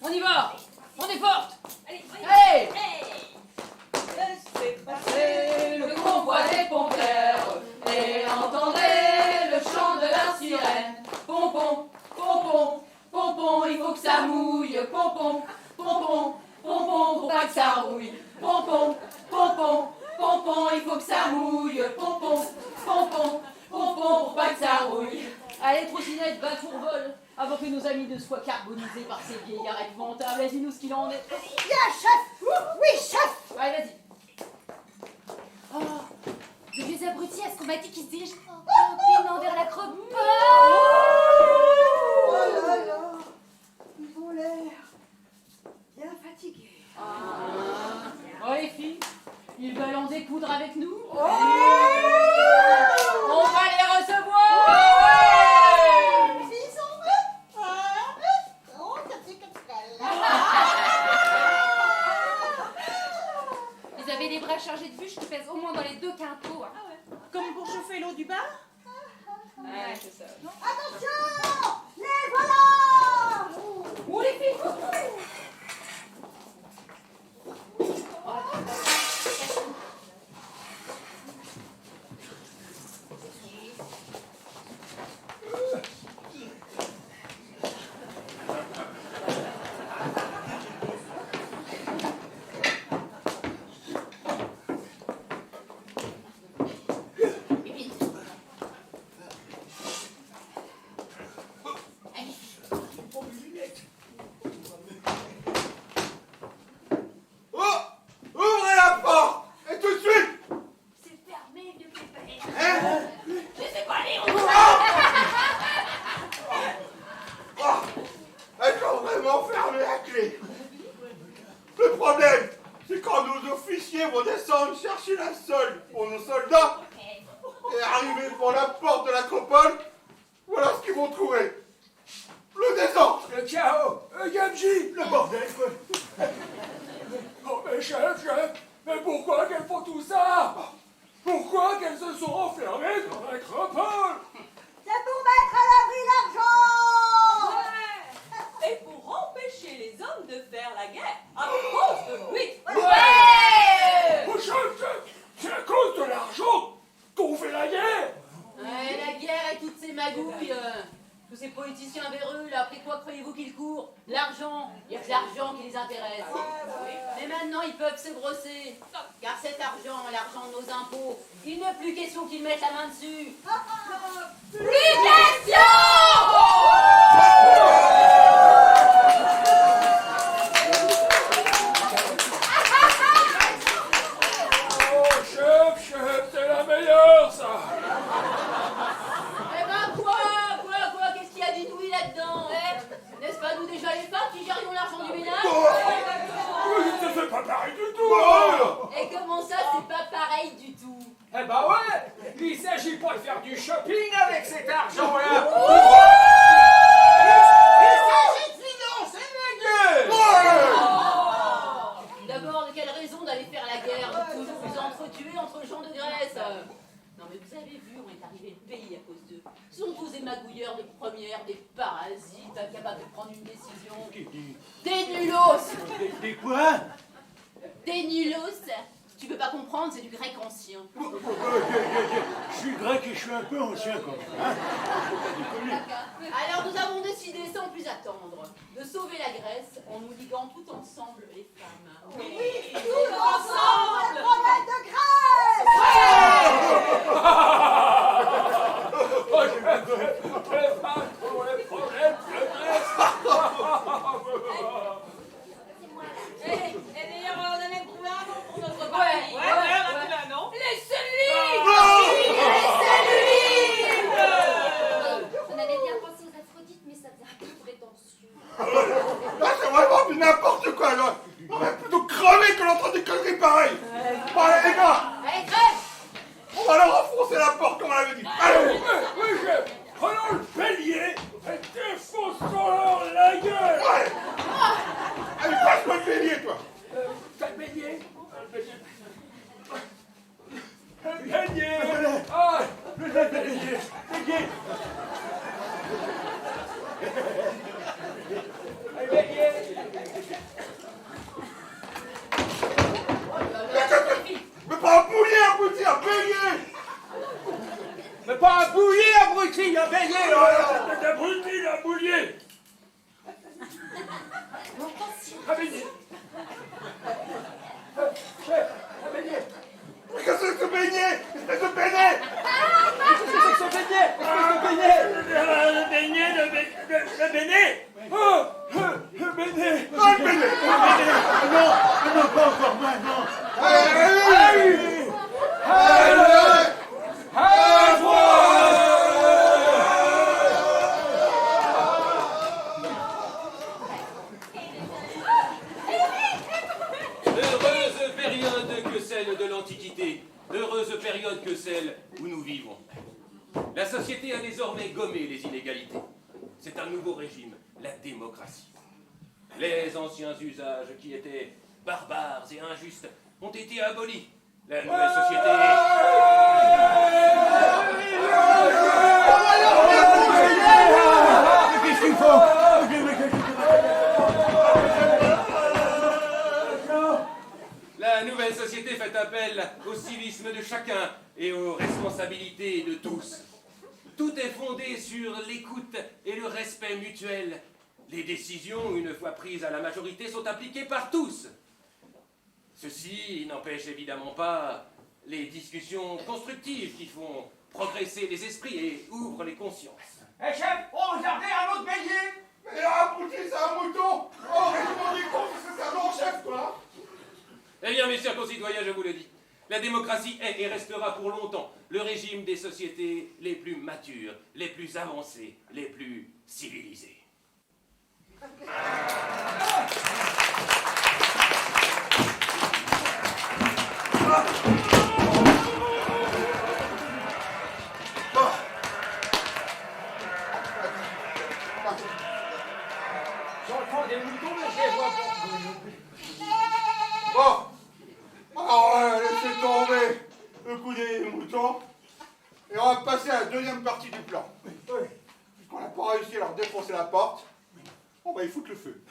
on y va. On est forte. Allez, Allez. Laissez passer. C'est le convoi des pompeurs et entendrez le chant de la sirène. Pompon, pompon, pompon, il faut que ça mouille. Pompon, pompon, pompon, pour pas que ça rouille. Pompon, pompon, pompon, il faut que ça mouille. Pompon, pompon, pompon, pour pas que ça rouille. Allez, trottinette, va pour vol, avant que nos amis ne soient carbonisés par ces vieillards épouvantables. Vas-y, dis-nous ce qu'il en est. Bien, chef. Oui, chef. Allez, vas-y. Oh, le vieux abruti, est-ce qu'on m'a dit qu'il se dirige rapidement vers l'acropole? Oh là là. Ils ont l'air bien fatigués. Oh les filles, ils veulent en découdre avec nous. Oh. On va les recevoir. Ils sont oh, ça fait comme ça. Ils avaient les bras chargés de bûches qui pèsent au moins dans les 2 quintaux. Comme pour chauffer l'eau du bar? Ouais, c'est ça. Attention. Les voilà. Où les filles? Oh! Ouvrez la porte! Et tout de suite! C'est fermé, vieux pépé. Hein? Laissez pas aller. Oh! Elles ont vraiment fermé la clé. Le problème, c'est quand nos officiers vont descendre chercher la solde pour nos soldats et arriver devant la porte de l'acropole, voilà ce qu'ils vont trouver. Le désordre! Le chaos, Gamji, Le bordel, quoi! Oh mais chef, mais pourquoi qu'elles font tout ça? Pourquoi qu'elles se sont enfermées dans l'acropole? C'est pour mettre à l'abri l'argent. Ouais. Et pour empêcher les hommes de faire la guerre à cause de lui. Oh chef, c'est à cause de l'argent qu'on fait la guerre. Ouais, la guerre et toutes ces magouilles. Tous ces politiciens véreux, là, après quoi croyez-vous qu'ils courent? L'argent. Il y a que l'argent qui les intéresse. Mais maintenant, ils peuvent se grosser. Car cet argent, l'argent de nos impôts, il n'est plus question qu'ils mettent la main dessus. Plus question! Oh chef, c'est la meilleure ça. Eh ben quoi? Qu'est-ce qu'il y a d'inouï là-dedans? N'est-ce pas nous déjà les femmes qui gérions l'argent du ménage? C'est pas pareil du tout. Oh! Et comment ça, c'est pas pareil du tout? Eh ben ouais, il s'agit pas de faire du shopping avec cet argent-là. Il s'agit de financer la guerre. D'abord, de quelle raison d'aller faire la guerre? Vous vous entretuez entre gens de Grèce. Non mais vous avez vu, on est arrivé le pays à cause d'eux. Ce sont tous des magouilleurs de première, des parasites, incapables de prendre une décision. Des nulos! Des quoi? Des nulos! Tu peux pas comprendre, c'est du grec ancien. Je suis grec et je suis un peu ancien quand même. Hein? Alors nous avons décidé, sans plus attendre, de sauver la Grèce en nous liguant tout ensemble les femmes. Oui, Tout ensemble. Le problème de Grèce. Oh chef, pas trop les problèmes de Et d'ailleurs, on a même trouvé un nom pour notre parti. Ouais, on a trouvé un nom. Les cellulites. On avait bien pensé aux Aphrodite, mais ça faisait un peu prétentieux. Là, c'est vraiment du n'importe quoi, là. On va plutôt crever que d'entendre des conneries pareilles. Un beignet. Mais pas un bouilli, abruti, un beignet! Mais pas un bouilli, abruti, un beignet. Un abruti, un boulier. Un beignet. Chef, un beignet. Mais qu'est-ce que c'est que ce beignet? Espèce de beignet! Qu'est-ce que c'est que ce beignet? Espèce de beignet. Le beignet, le beignet. Oh, le beignet. Ah, le beignet! Non, pas encore maintenant. Heureuse période que celle de l'Antiquité, heureuse période que celle où nous vivons. La société a désormais gommé les inégalités. C'est un nouveau régime, la démocratie. Les anciens usages qui étaient barbares et injustes ont été abolis. La nouvelle société... Qu'est-ce qu'il faut? La nouvelle société fait appel au civisme de chacun et aux responsabilités de tous. Tout est fondé sur l'écoute et le respect mutuel. Les décisions, une fois prises à la majorité, sont appliquées par tous. Ceci n'empêche évidemment pas les discussions constructives qui font progresser les esprits et ouvrent les consciences. Eh chef, on regardait un autre beignet. Mais abruti, c'est un mouton! Oh, régiment des cons, c'est un non-chef, quoi! Eh bien, mes chers concitoyens, je vous le dis, la démocratie est et restera pour longtemps le régime des sociétés les plus matures, les plus avancées, les plus civilisées. J'entends des moutons, mais je les vois pas. Bon, alors laissez tomber le coup des moutons et on va passer à la deuxième partie du plan. Puisqu'on n'a pas réussi à leur défoncer la porte, on va y foutre le feu.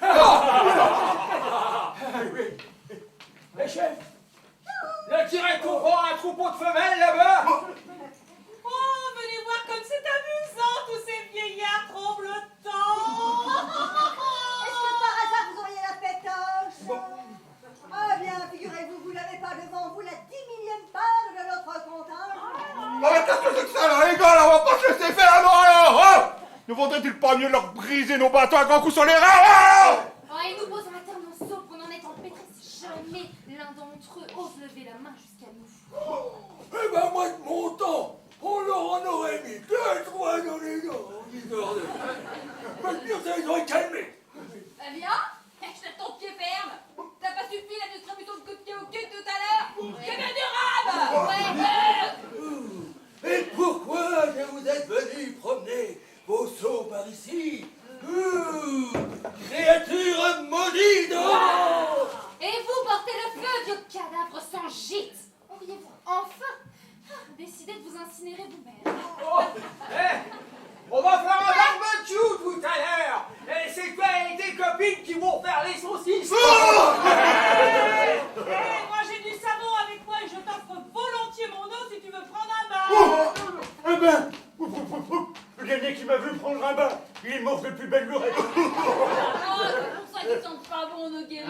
Eh chef, le tiré comprend un troupeau de femelles là-bas. Oh, venez voir comme c'est amusant, tous ces vieillards tremblotants. Est-ce que par hasard vous auriez la pétoche? Ah bien, figurez-vous, vous n'avez pas devant vous la 10 millième part de notre comptage. Non mais qu'est-ce que c'est que ça là, les gars, là, on va pas se laisser faire là, non alors, hein? Ne vaudrait-il pas mieux leur briser nos bateaux à grands coups sur les reins? Oh, et nous posons un terme sauf qu'on en est empêtrés si jamais l'un d'entre eux ose lever la main jusqu'à nous. Eh ben moi de mon temps, on leur en aurait mis 2-3 dans les dents. Mais le pire, c'est qu'ils auraient calmé. Bah viens, je te ton pied ferme. T'as pas suffi la distribution de coups de pied au cul tout à l'heure? C'est bien durable. Et pourquoi que vous êtes venus promener vos sauts par ici? Créature maudite! Et vous portez le feu, vieux cadavre sans gîte. Auriez-vous enfin décidé de vous incinérer vous-même? Oh, on va faire un barbecue tout à l'heure! Et c'est toi et tes copines qui vont faire les saucisses! Moi j'ai du savon avec moi et je t'offre volontiers mon eau si tu veux prendre un bain. Eh ben, le dernier qui m'a vu prendre un bain, il est mort de plus belle lurette. Oh, c'est pour ça qu'ils sentent pas bon nos guéros.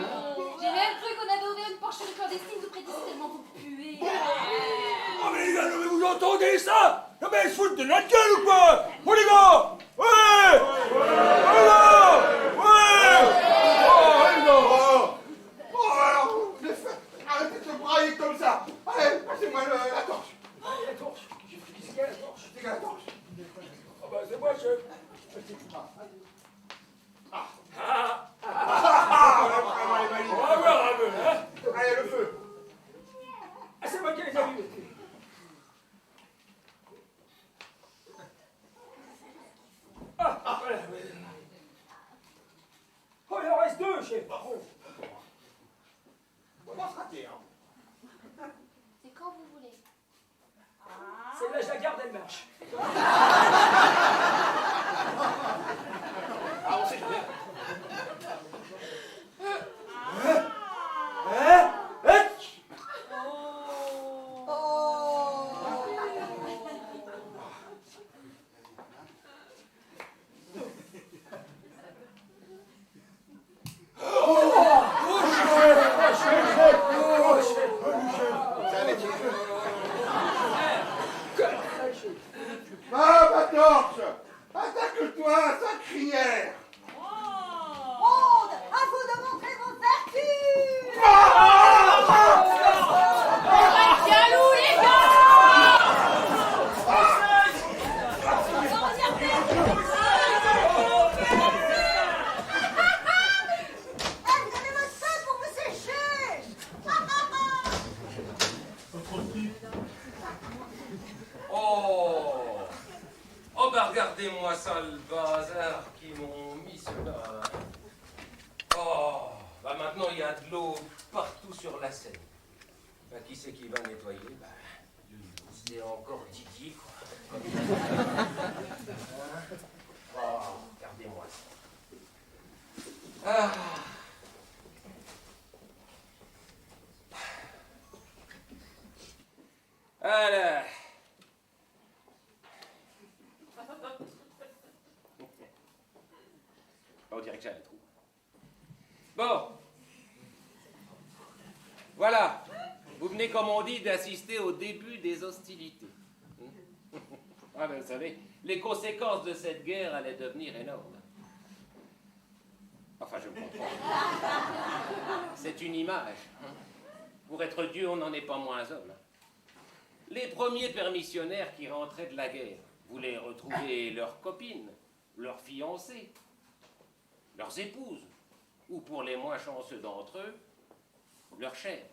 J'ai même cru qu'on avait ouvert une porcherie clandestine de près d'ici tellement vous puez. Oh mais les gars, non mais vous entendez ça? Non mais ils se foutent de notre gueule ou quoi? Oh les gars! Ouais! Alors! Ouais! Oh, alors, arrêtez de se brailler comme ça. Allez, passez-moi la torche. Allez, la torche! Qu'est-ce qu'il y a la torche? C'est la torche. Ah bah c'est moi, chef! Vraiment les malines. On va voir un peu, hein? Allez, le feu. Ah, c'est moi qui les ai vus! Ah, voilà. Oh, il en reste 2, chef! On va pas se rater, hein. C'est quand vous voulez. Celle-là, je la garde, elle marche. Ah, on sait jamais. il y a de l'eau partout sur la Seine. Ben, qui c'est qui va nettoyer? Ben, c'est encore Didier, quoi. Oh, regardez-moi ça. Ah. Voilà. On dirait que j'ai un trou. Bon. Voilà. Vous venez, comme on dit, d'assister au début des hostilités. Ah ben, vous savez, les conséquences de cette guerre allaient devenir énormes. Enfin, je me comprends. C'est une image. Pour être Dieu, on n'en est pas moins homme. Les premiers permissionnaires qui rentraient de la guerre voulaient retrouver leurs copines, leurs fiancées, leurs épouses, ou pour les moins chanceux d'entre eux, leurs chèvres.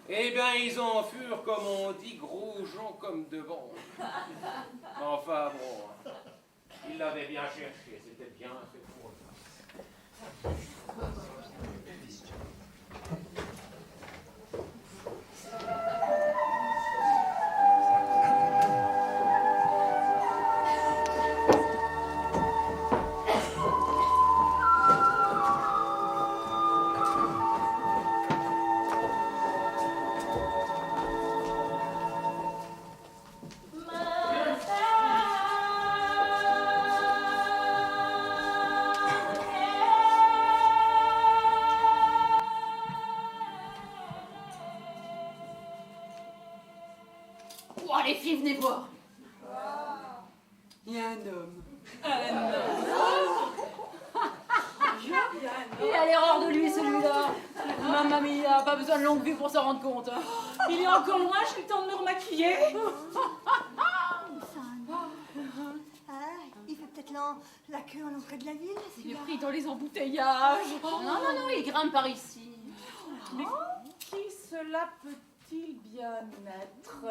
Eh bien, ils en furent, comme on dit, gros gens comme devant. Enfin, bon, ils l'avaient bien cherché, c'était bien fait pour eux. Oh, les filles, venez voir. Il y a un homme. Il a l'erreur de lui, celui-là. Mamma mia, pas besoin de longue vue pour s'en rendre compte. Il est encore loin, j'ai le temps de me remaquiller. Il fait peut-être la queue à l'entrée de la ville. Il est pris dans les embouteillages. Non, il grimpe par ici. Mais qui cela peut-il bien être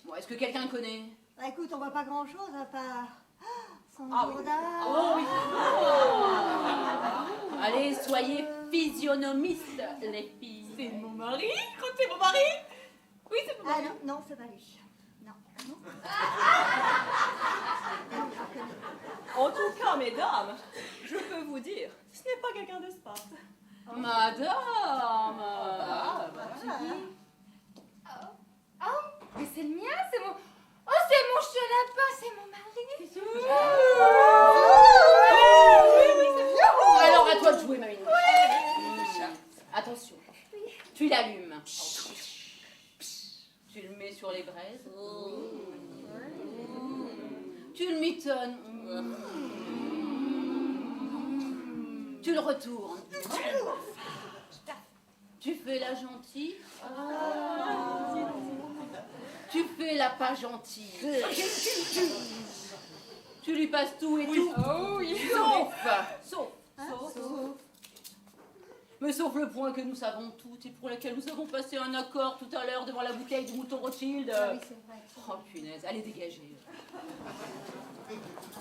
Bon, est-ce que quelqu'un connaît? Bah, écoute, on voit pas grand-chose à part son oui. gourdin. Oh oui. Allez, soyez physionomistes, les filles. C'est mon mari? C'est mon mari? Oui, c'est mon mari. Ah non, c'est pas lui. Non. En tout cas, mesdames, je peux vous dire, ce n'est pas quelqu'un de Sparte. Madame. Mais c'est le mien, c'est mon... Oh, c'est mon chelapin, c'est mon mari. Alors, à toi de jouer, ma minouche. Attention. Tu l'allumes. Tu le mets sur les braises. Tu le mitonnes. Tu le retournes. Tu fais la gentille. Tu fais la pas gentille. Tu lui passes tout et tout. Sauf. Mais sauf le point que nous savons toutes et pour lequel nous avons passé un accord tout à l'heure devant la bouteille du mouton Rothschild. Oui, c'est vrai. Oh punaise, allez dégager.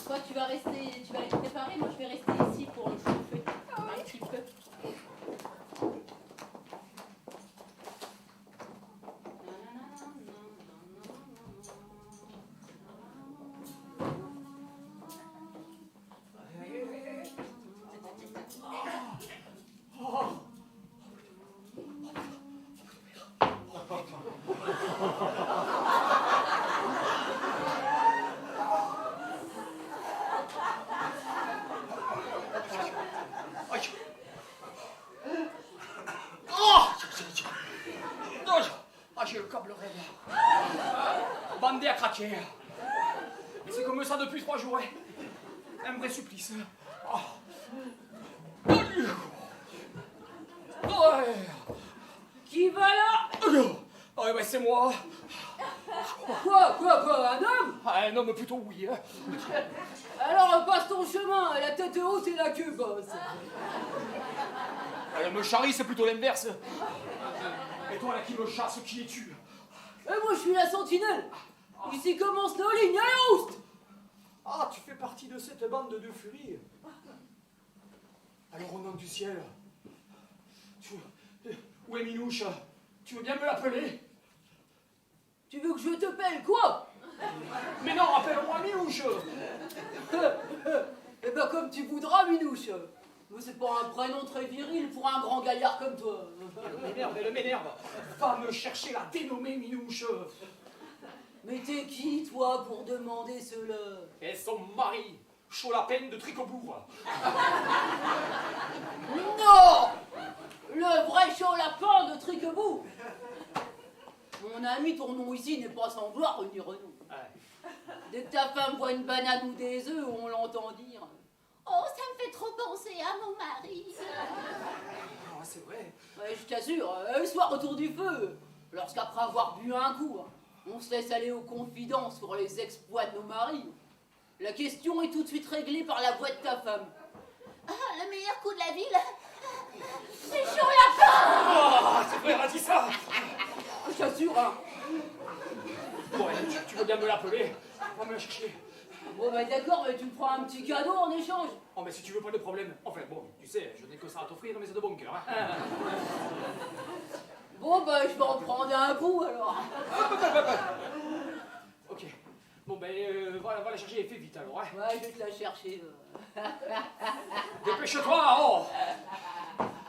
Toi tu vas aller te préparer, moi je vais rester ici pour le chauffer un petit peu. J'ai le câble raide. Bandé à craquer. Et c'est comme ça depuis 3 jours. Un vrai supplice. Qui va là? Ah ouais, c'est moi. Quoi, un homme? Un homme plutôt oui. Alors passe ton chemin, la tête haute et la queue basse. Elle me charrie, c'est plutôt l'inverse. Et toi là qui me chasse, qui es-tu? Et moi je suis la sentinelle. Ici commence nos lignes, allez rouste. Ah, tu fais partie de cette bande de furies. Alors, au nom du ciel, où est Minouche? Tu veux bien me l'appeler? Tu veux que je t'appelle quoi? Mais non, appelle-moi Minouche. Eh ben comme tu voudras, Minouche. Mais c'est pas un prénom très viril pour un grand gaillard comme toi. Elle m'énerve. Va me chercher la dénommée Minouche. Mais t'es qui, toi, pour demander cela? Et son mari, chaud la peine de Tricobourg. Non! Le vrai chaud lapin de Triquebourg. Mon ami, ton nom ici n'est pas sans gloire ni renom. Dès que ta femme voit une banane ou des œufs, on l'entend dire « Oh, ça me fait trop penser à mon mari !» Ah, c'est vrai. Ouais, je t'assure, le soir autour du feu, lorsqu'après avoir bu un coup, on se laisse aller aux confidences sur les exploits de nos maris, la question est tout de suite réglée par la voix de ta femme. « Ah, le meilleur coup de la ville, c'est chaud lapin !» Ah, c'est vrai, elle a dit ça. Je t'assure, hein. Bon, tu veux bien me l'appeler? Va me la chercher. Bon, bah d'accord, mais tu me feras un petit cadeau en échange. Oh, mais si tu veux pas de problème. Enfin, bon, tu sais, je n'ai que ça à t'offrir, mais c'est de bon cœur. Hein. Bon, bah je vais en prendre un coup alors. Ok. Bon, ben, va la chercher et fais vite alors. Hein. Ouais, je vais te la chercher. Dépêche-toi, oh!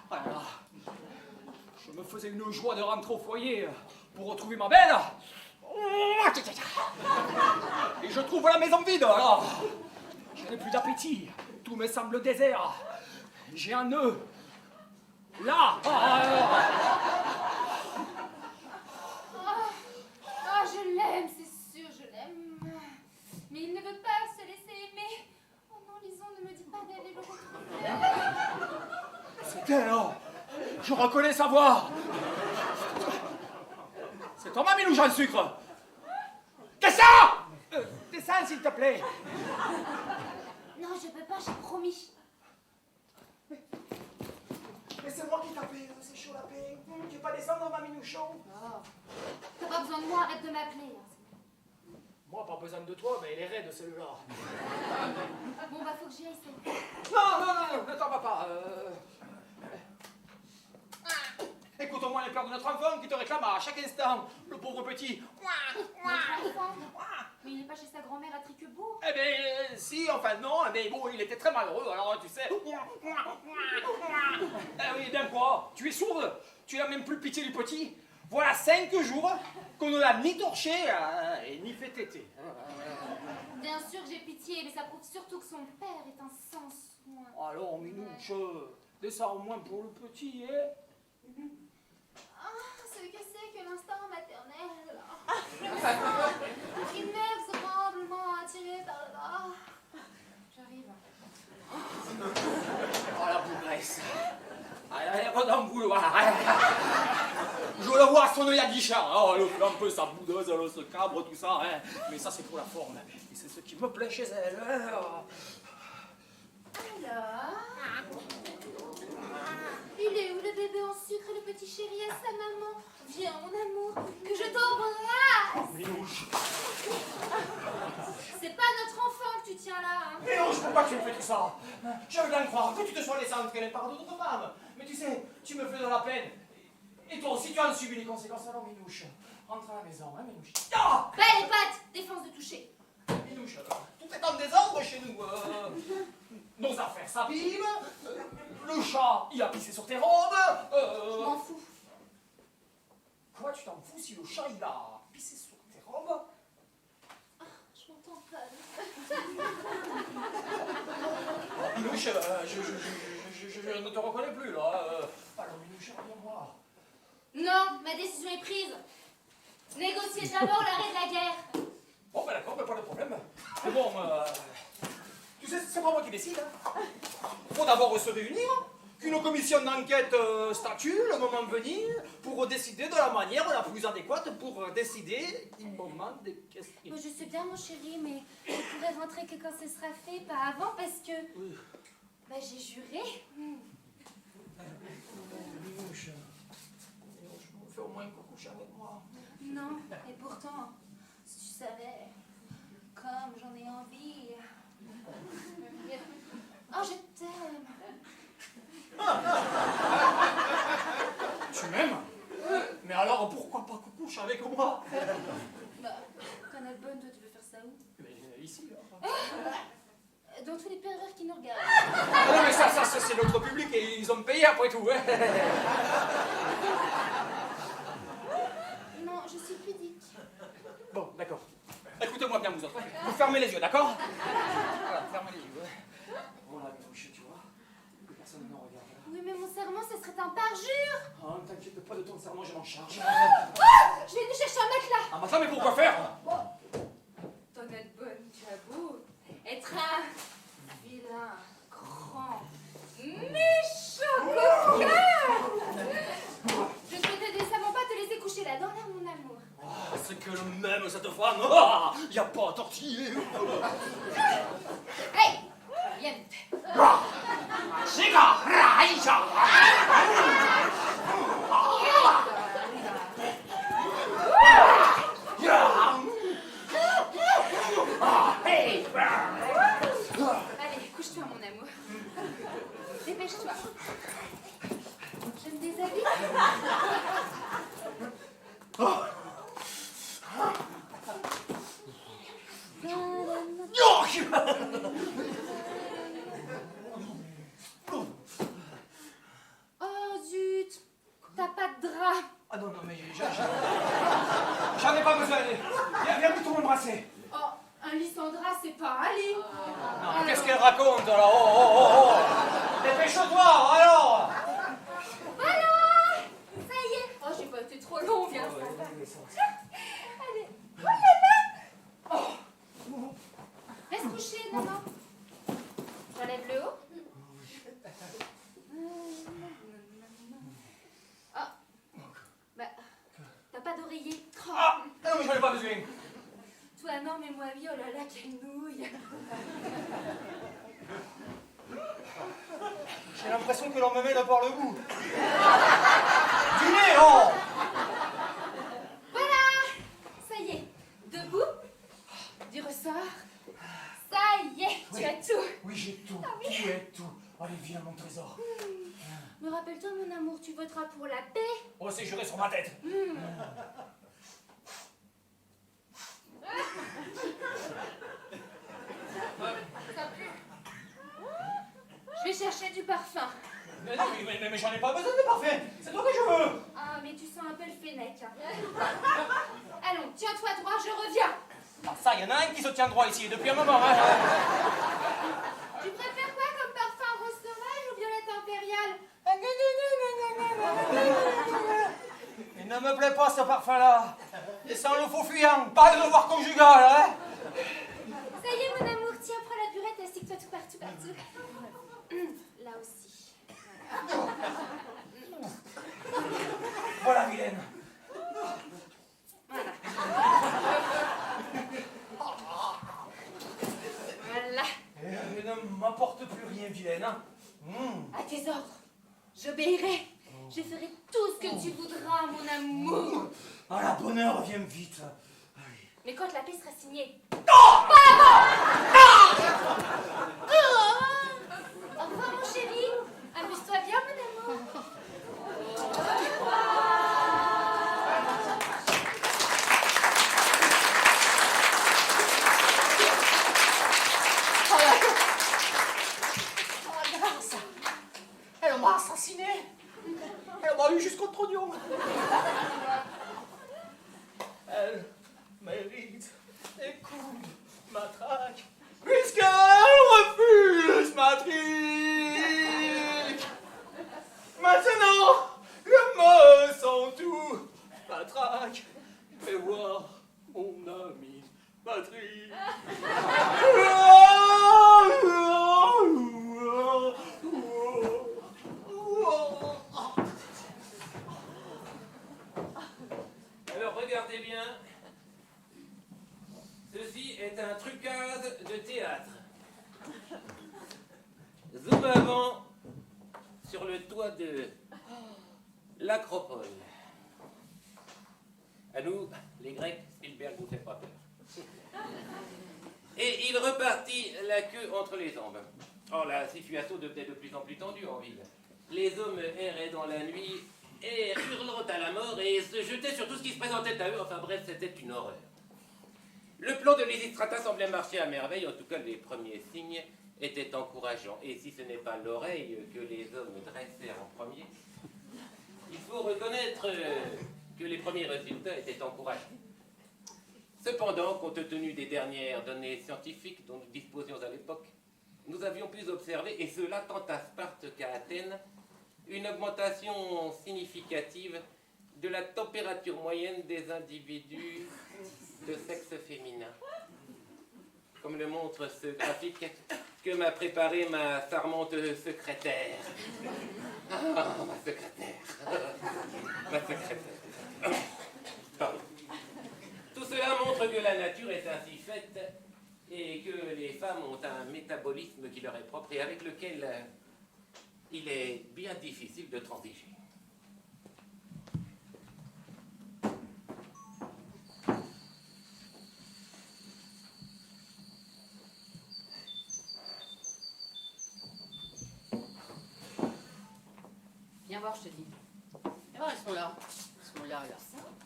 Voilà. Je me faisais une joie de rentrer au foyer pour retrouver ma belle. Et je trouve la maison vide, alors. Je n'ai plus d'appétit. Tout me semble désert. J'ai un nœud. Là. Ah, je l'aime, c'est sûr, je l'aime. Mais il ne veut pas se laisser aimer. Oh non, Lison, ne me dis pas d'aller le retrouver. C'est elle, oh. Je reconnais sa voix. C'est toi, ma Minouche en sucre. Descends! Descends, s'il te plaît. Non, je peux pas, j'ai promis. Mais c'est moi qui t'appelle, c'est chaud la paix. Tu veux pas descendre, ma Minouchon? T'as pas besoin de moi, arrête de m'appeler. Moi, pas besoin de toi, mais il est raide, celui-là. Bon, bah, faut que j'y aille, c'est... Non, ne t'en va pas. Écoute au moins les pleurs de notre enfant qui te réclame à chaque instant. Le pauvre petit. Notre enfant. Mais il n'est pas chez sa grand-mère à Triquebourg. Eh bien, si, enfin non, mais bon, il était très malheureux, alors tu sais. Eh oui, bien quoi? Tu es sourde? Tu n'as même plus pitié du petit? Voilà 5 jours qu'on ne l'a ni torché et ni fait téter. Bien sûr que j'ai pitié, mais ça prouve surtout que son père est un sans soin. Alors, Minouche, descends au moins pour le petit, hein? Ah, ce que c'est que l'instinct maternel. Inexorablement attiré par le bas. J'arrive. Oh la bougresse. Elle est redans vouloir. Je le vois à son œil à guichard. Oh, elle fait un peu sa boudeuse, elle se cabre, tout ça. Hein. Mais ça, c'est pour la forme. Et c'est ce qui me plaît chez elle. Alors. Il est où le bébé en sucre, le petit chéri à sa maman? Viens, mon amour, que je t'embrasse. Minouche. C'est pas notre enfant que tu tiens là, hein. Mais non, je ne peux pas que tu me fais tout ça. Je veux bien croire que tu te sois laissé entraîner par d'autres femmes. Mais tu sais, tu me fais de la peine. Et toi aussi, tu as subi les conséquences. Alors, Minouche, rentre à la maison, hein, Minouche. Ah! Bah, les pattes, défense de toucher. Minouche, tout est en désordre chez nous. Nos affaires s'abîment. Le chat, il a pissé sur tes robes. Je m'en fous. Quoi, tu t'en fous si le chat, il a pissé sur tes robes? Je m'entends pas. Minouche, je ne te reconnais plus, là. Alors, Minouche, reviens-moi. Non, ma décision est prise. Négocier d'abord l'arrêt de la guerre. Bon, ben d'accord, ben pas de problème. Mais bon, tu sais, c'est pas moi qui décide. Hein. Faut d'abord se réunir, qu'une commission d'enquête statue le moment venu pour décider de la manière la plus adéquate pour décider du moment des questions. Je sais bien, mon chéri, mais je pourrais rentrer que quand ce sera fait, pas avant, parce que... Oui. Bah, j'ai juré. Minouche, je me fais au moins coucher avec moi. Non, et pourtant, si tu savais, comme j'en ai envie... moi. Bah, Tonal Bonne, toi, tu veux faire ça où? Mais ici, là. Dans tous les pervers qui nous regardent. Ah non, mais ça c'est notre public et ils ont payé après tout. Hein. Non, je suis pudique. Bon, d'accord. Écoutez-moi bien, vous autres. Vous fermez les yeux, d'accord? Voilà, fermez les yeux. Voilà, mes bouches, tu vois. Que personne ne nous regarde. Oui, mais mon serment, ce serait un parjure. Oh, ne t'inquiète pas de ton serment, je m'en charge. Oh, je vais nous chercher un matelas. Ah, maintenant, mais pourquoi faire? Tonal Bonne, tu as beau être un vilain, grand, méchant coquin. Je souhaitais décemment pas te laisser coucher là dans l'air, mon amour. Oh, c'est que le même, cette femme. Ah, y a pas à tortiller. Hey, viens vite. Allez, couche-toi, mon amour. Dépêche-toi. Je me déshabille. Oh zut, t'as pas de drap. Ah non, non, mais j'en ai pas besoin. Viens plutôt m'embrasser. Oh, un lit sans drap, c'est pas un lit. Non, qu'est-ce qu'elle raconte alors? Oh. Dépêche-toi, alors. Voilà, ça y est. Oh, j'ai pas été trop long, viens. Allez. Oh là là. Oh. Reste couché, maman. J'enlève le haut. Oh. Bah, t'as pas d'oreiller. Oh. Ah, non, mais j'en ai pas besoin. Toi, non, mais moi, oui, oh là là, quelle nouille. J'ai l'impression que l'on me met de par le bout. Du nez, oh. Voilà, ça y est. Debout. Du ressort. Ça y est, Oui. tu as tout. Oui, j'ai tout. Ah oui. Tu es tout. Allez, viens, mon trésor. Mais rappelle-toi, mon amour, tu voteras pour la paix. Oh, c'est juré sur ma tête. Je vais chercher du parfum. Mais non, mais j'en ai pas besoin de parfum. C'est toi que je veux. Ah, mais tu sens un peu le fennec. Allons, tiens-toi droit, je reviens. Ah, ça, y en a un qui se tient droit ici depuis un moment. Hein. Tu préfères quoi comme parfum, rose sauvage ou violette impériale? Il ne me plaît pas ce parfum-là. Et sans le faux fuyant, pas de devoir conjugal, hein. Ça y est, mon amour, tiens, prends la burette, assis-toi tout partout, partout. Là aussi. Voilà, vilaine. Voilà. Voilà. Et ne m'apporte plus rien, vilaine. Hein. À tes ordres. J'obéirai. Je ferai tout ce que tu voudras, mon amour. Ah, la bonne heure, viens vite. Mais quand la paix sera signée. Non! Pas avant! Au revoir, mon chéri. Amuse-toi bien, mon amour. Elle m'a assassiné. Elle m'a eu jusqu'au trognon. Elle mérite des coups de matraque, puisqu'elle refuse ma trique. Maintenant, je me sens tout matraque. Fais voir mon ami Patrick. Alors regardez bien. Ceci est un trucade de théâtre. Zoom avant sur le toit de l'Acropole. À nous, les Grecs, Spielberg vous fait pas peur. Et il repartit la queue entre les jambes. Oh, la situation devenait de plus en plus tendue en ville. Les hommes erraient dans la nuit et hurlant à la mort et se jetaient sur tout ce qui se présentait à eux. Enfin bref, c'était une horreur. Le plan de Lysistrata semblait marcher à merveille, en tout cas les premiers signes étaient encourageants. Et si ce n'est pas l'oreille que les hommes dressèrent en premier, il faut reconnaître que les premiers résultats étaient encourageants. Cependant, compte tenu des dernières données scientifiques dont nous disposions à l'époque, nous avions pu observer, et cela tant à Sparte qu'à Athènes, une augmentation significative de la température moyenne des individus de sexe féminin. Comme le montre ce graphique que m'a préparé ma charmante secrétaire. Ah, ma secrétaire. Ma secrétaire. Pardon. Tout cela montre que la nature est ainsi faite et que les femmes ont un métabolisme qui leur est propre et avec lequel il est bien difficile de transiger. Viens voir, je te dis. Viens voir, elles sont là. Elles sont là, là.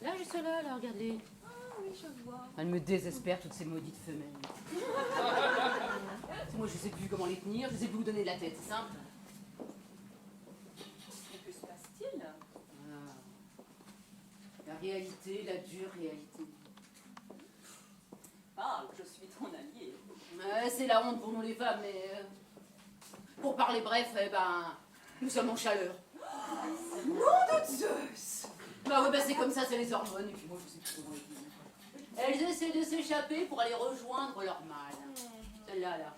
Là, juste là, là, regarde-les. Ah oui, je vois. Elles me désespèrent, toutes ces maudites femelles. Moi, je sais plus comment les tenir, je sais plus où donner de la tête, c'est simple. Et que se passe-t-il? La réalité, la dure réalité. Parle, je suis ton allié. C'est la honte pour nous les femmes, mais... pour parler bref, nous sommes en chaleur. Nom de Zeus! Bah ouais, c'est comme ça, c'est les hormones, et puis moi, je sais plus comment les dire. Elles essaient de s'échapper pour aller rejoindre leur mâle. Celle-là, là.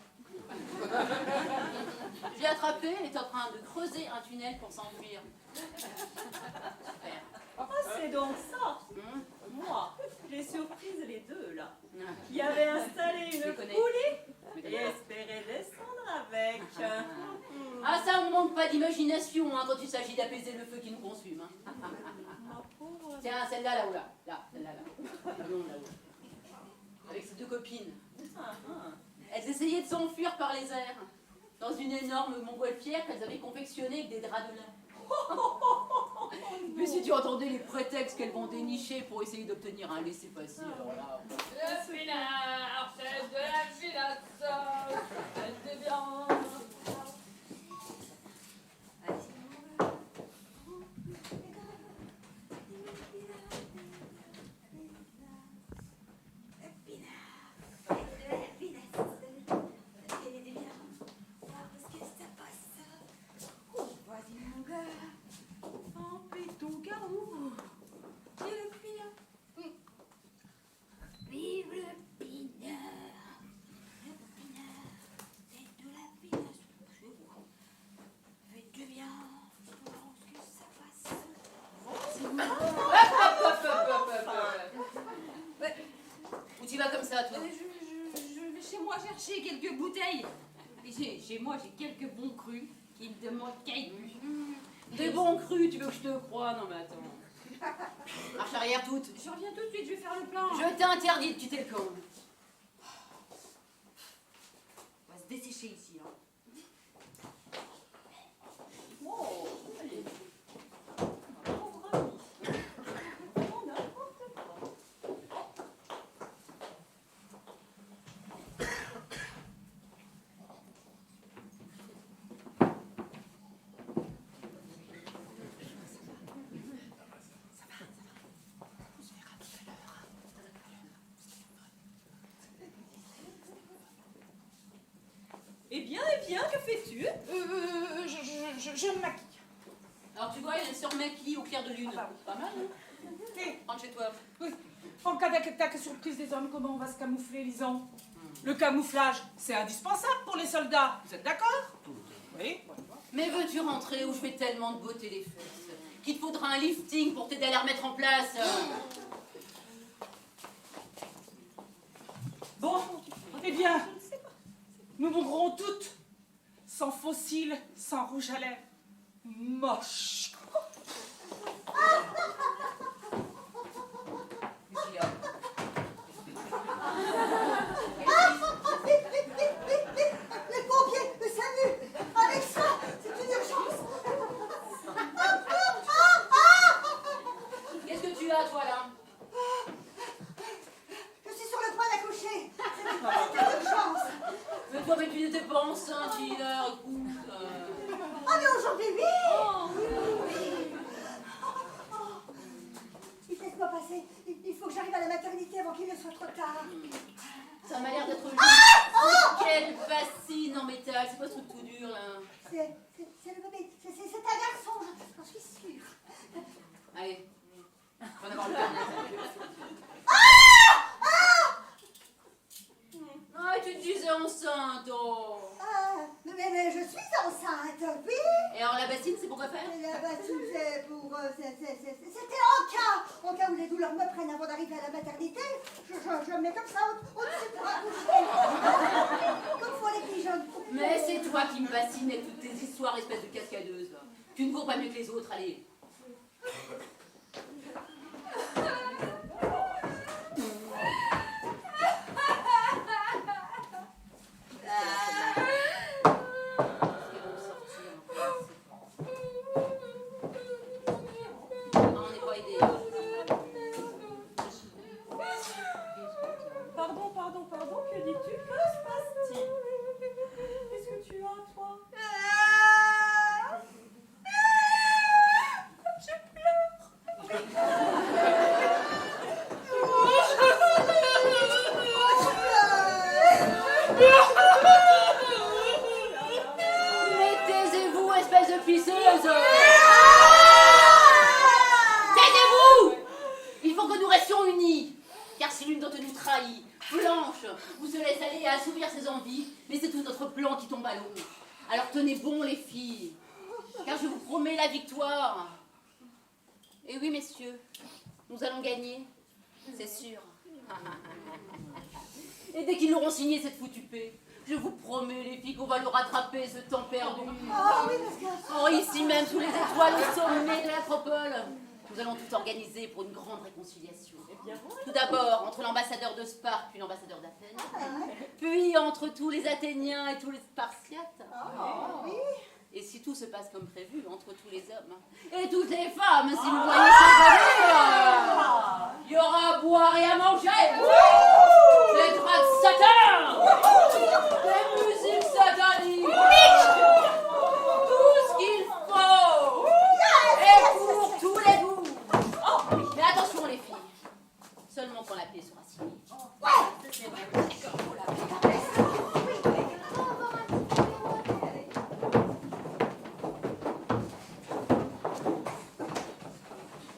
Je l'ai attrapée, elle est en train de creuser un tunnel pour s'enfuir. Super. Ah, c'est donc ça! Moi, j'ai surprise les deux, là, qui avaient installé une poulie et espéraient descendre avec. Ah, ça, on manque pas d'imagination quand il s'agit d'apaiser le feu qui nous consume. Tiens, celle-là, là-haut, là. Là, celle-là, là. Non, là-haut. Avec ses deux copines. Elles essayaient de s'enfuir par les airs, dans une énorme montgolfière qu'elles avaient confectionnée avec des draps de lin. Mais si tu entendais les prétextes qu'elles vont dénicher pour essayer d'obtenir un laissez-passer, alors là... Le pinard, c'est de la filasse, c'est bien. Vive le pinard! Le pinard, c'est de la pinasse. Faites du bien, pour que ça passe. Où tu vas comme ça, toi? Je vais chez moi chercher quelques bouteilles. Et chez moi, j'ai quelques bons crus qui me demandent qu'à être bu. Des bons crus, tu veux que je te croie? Non mais attends. Marche arrière toute. Je reviens tout de suite, je vais faire le plein. Je t'interdis de quitter le camp. On va se dessécher ici. Hein. Oh, allez. Pauvre ami. Oh, n'importe quoi. Eh bien, que fais-tu? Je me maquille. Alors tu vois, elle se remaquille au clair de lune. Ah bah oui. Pas mal, hein? Rentre chez toi. Oui. En cas d'attaque surprise des hommes, comment on va se camoufler, Lison? Le camouflage, c'est indispensable pour les soldats. Vous êtes d'accord? Oui. Mais veux-tu rentrer où je fais tellement de beauté les fesses qu'il te faudra un lifting pour t'aider à la remettre en place? Bon, eh bien, nous mourrons toutes, sans fossiles, sans rouge à lèvres. Moche. Les pompiers, le SAMU! Avec ça, c'est une urgence! quoi, mais tu n'étais pas enceinte hier, écoute. Ah, mais aujourd'hui, oui. Oh, Oui. Laisse-moi passer. Il faut que j'arrive à la maternité avant qu'il ne soit trop tard. Ça m'a l'air d'être juste. Quelle bassine en métal, c'est pas ce truc tout dur là. C'est le bébé, c'est un garçon, j'en suis sûre. Allez, on va en avoir le carnet. Ah, tu te disais enceinte, oh. Ah, mais je suis enceinte, oui. Et alors la bassine, c'est pour quoi faire? La bassine, c'est pour... C'était en cas où les douleurs me prennent avant d'arriver à la maternité. Je me mets comme ça au-dessus pour accoucher. Comme font les petits jeunes. Mais c'est toi qui me bassines avec toutes tes histoires, espèce de cascadeuse. Là. Tu ne cours pas mieux que les autres, allez. Pardon, que dis-tu? Que se passe-t-il? Qu'est-ce que tu as, toi? Je pleure. Mais taisez-vous, espèce de pisseuse! Taisez-vous! Il faut que nous restions unis, car si l'une d'entre nous trahit, Blanche, ou se laisse aller à assouvir ses envies, mais c'est tout notre plan qui tombe à l'eau. Alors tenez bon les filles, car je vous promets la victoire. Et oui messieurs, nous allons gagner, c'est sûr. Et dès qu'ils l'auront signé cette foutue paix, je vous promets les filles qu'on va le rattraper ce temps perdu. Ah oui, parce que... Oh, ici même, sous les étoiles, au sommet de l'acropole. Nous allons tout organiser pour une grande réconciliation. Tout d'abord, entre l'ambassadeur de Sparte puis l'ambassadeur d'Athènes. Puis entre tous les Athéniens et tous les Spartiates. Et si tout se passe comme prévu, entre tous les hommes. Et toutes les femmes, si vous voyez il y aura à boire et à manger. Des draps de satin. Des musiques sataniques. Tout ce qu'il faut. Et pour tous les goûts. Mais attention les filles. Seulement quand la paix sera signée. Ouais, c'est vrai. D'accord, pour la paix.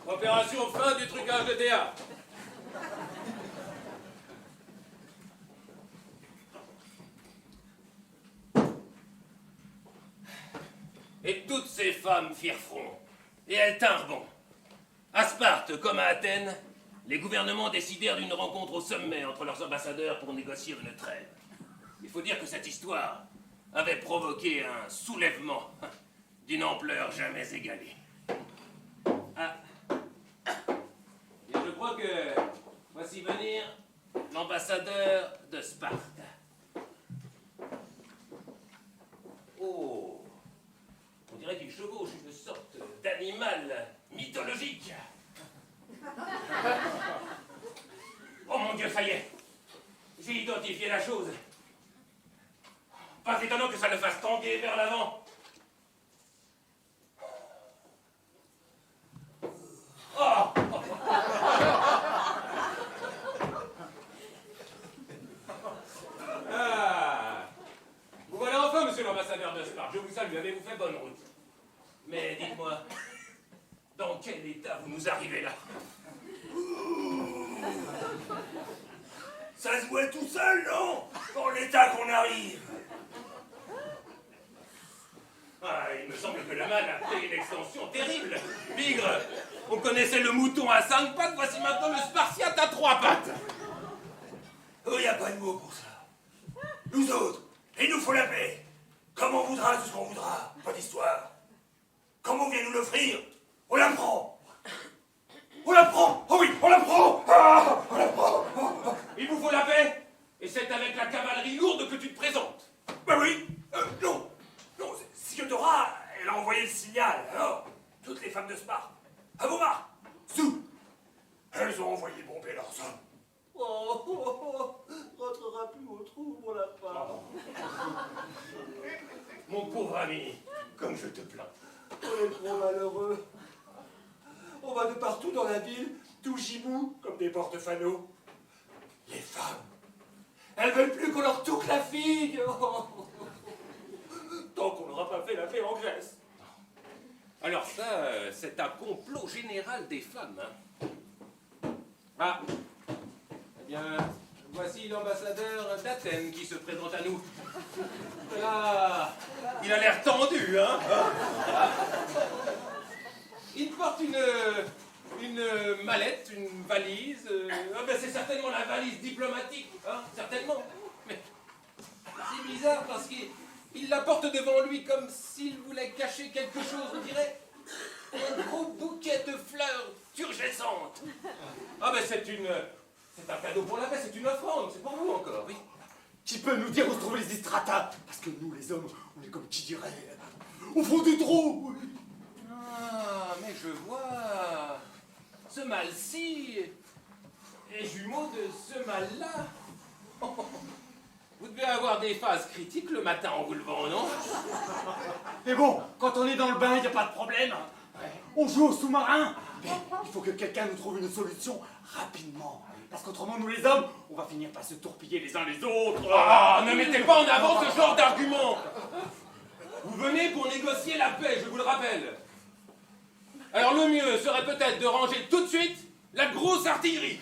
Opération fin du trucage de théâtre. Et toutes ces femmes firent front, et elles tinrent bon. À Sparte comme à Athènes, les gouvernements décidèrent d'une rencontre au sommet entre leurs ambassadeurs pour négocier une trêve. Il faut dire que cette histoire avait provoqué un soulèvement d'une ampleur jamais égalée. Ah. Et je crois que voici venir l'ambassadeur de Sparte. Oh, on dirait qu'il chevauche une sorte d'animal mythologique. Oh mon Dieu, ça y est, j'ai identifié la chose. Pas étonnant que ça le fasse tanguer vers l'avant. Oh. Ah. Vous voilà enfin, monsieur l'ambassadeur de Sparte. Je vous salue, avez-vous fait bonne route? Mais dites-moi, dans quel état vous nous arrivez là? Ça se voit tout seul, non? Dans l'état qu'on arrive. Ah, il me semble que le mal a pris une extension terrible. Bigre, on connaissait le mouton à 5 pattes, voici maintenant le spartiate à 3 pattes. Oh, y a pas de mots pour ça. Nous autres, il nous faut la paix. Comme on voudra, tout ce qu'on voudra. Pas d'histoire. Comme on vient nous l'offrir, on la prend. On la prend. Oh oui, on la prend. Ah, on la prend. Il vous faut la paix? Et c'est avec la cavalerie lourde que tu te présentes? Ben oui. Non. Non, Sciodora, elle a envoyé le signal. Alors, toutes les femmes de Sparte, à vos marques, sous. Elles ont envoyé bomber leurs hommes. Oh, rentrera plus au trou, mon lapin. pauvre ami, comme je te plains. On est trop malheureux. On va de partout dans la ville, tout gibou, comme des porte-fanaux. Les femmes, elles veulent plus qu'on leur touche la fille. Tant qu'on n'aura pas fait la paix en Grèce. Alors ça, c'est un complot général des femmes. Hein. Ah, eh bien, voici l'ambassadeur d'Athènes qui se présente à nous. Là, il a l'air tendu, hein. Il porte une mallette, une valise. Ah ben c'est certainement la valise diplomatique, hein, certainement. Mais c'est bizarre parce qu'il la porte devant lui comme s'il voulait cacher quelque chose, on dirait. Un gros bouquet de fleurs turgescentes. Ah ben c'est un cadeau pour la paix, c'est une offrande, c'est pour vous encore, oui. Qui peut nous dire où se trouvent les Istrata? Parce que nous, les hommes, on est comme qui dirait au fond du trou. Ah, mais je vois. Ce mal-ci est jumeau de ce mal-là. Vous devez avoir des phases critiques le matin en vous levant, non? Mais bon, quand on est dans le bain, il n'y a pas de problème. On joue au sous-marin. Mais il faut que quelqu'un nous trouve une solution rapidement. Parce qu'autrement, nous les hommes, on va finir par se torpiller les uns les autres. Ah, ne mettez pas en avant ce genre d'argument. Vous venez pour négocier la paix, je vous le rappelle. Alors le mieux serait peut-être de ranger tout de suite la grosse artillerie.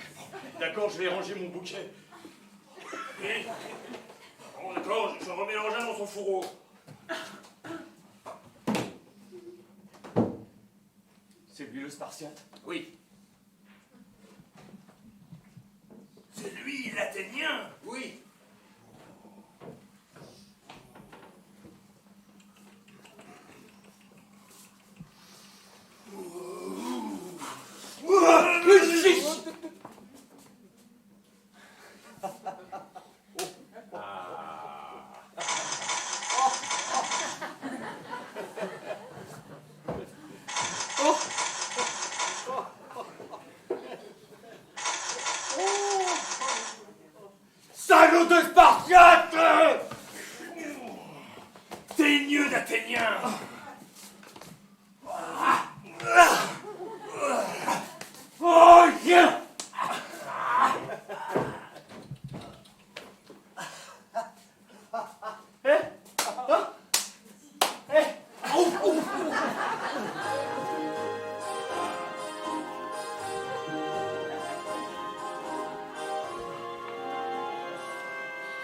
D'accord, je vais ranger mon bouquet. Et... Bon, d'accord, je remets l'engin dans son fourreau. C'est lui le Spartiate? Oui. C'est lui, l'Athénien. Oui. Salaud de Spartiate! Teigneux d'Athénien. Oh, viens!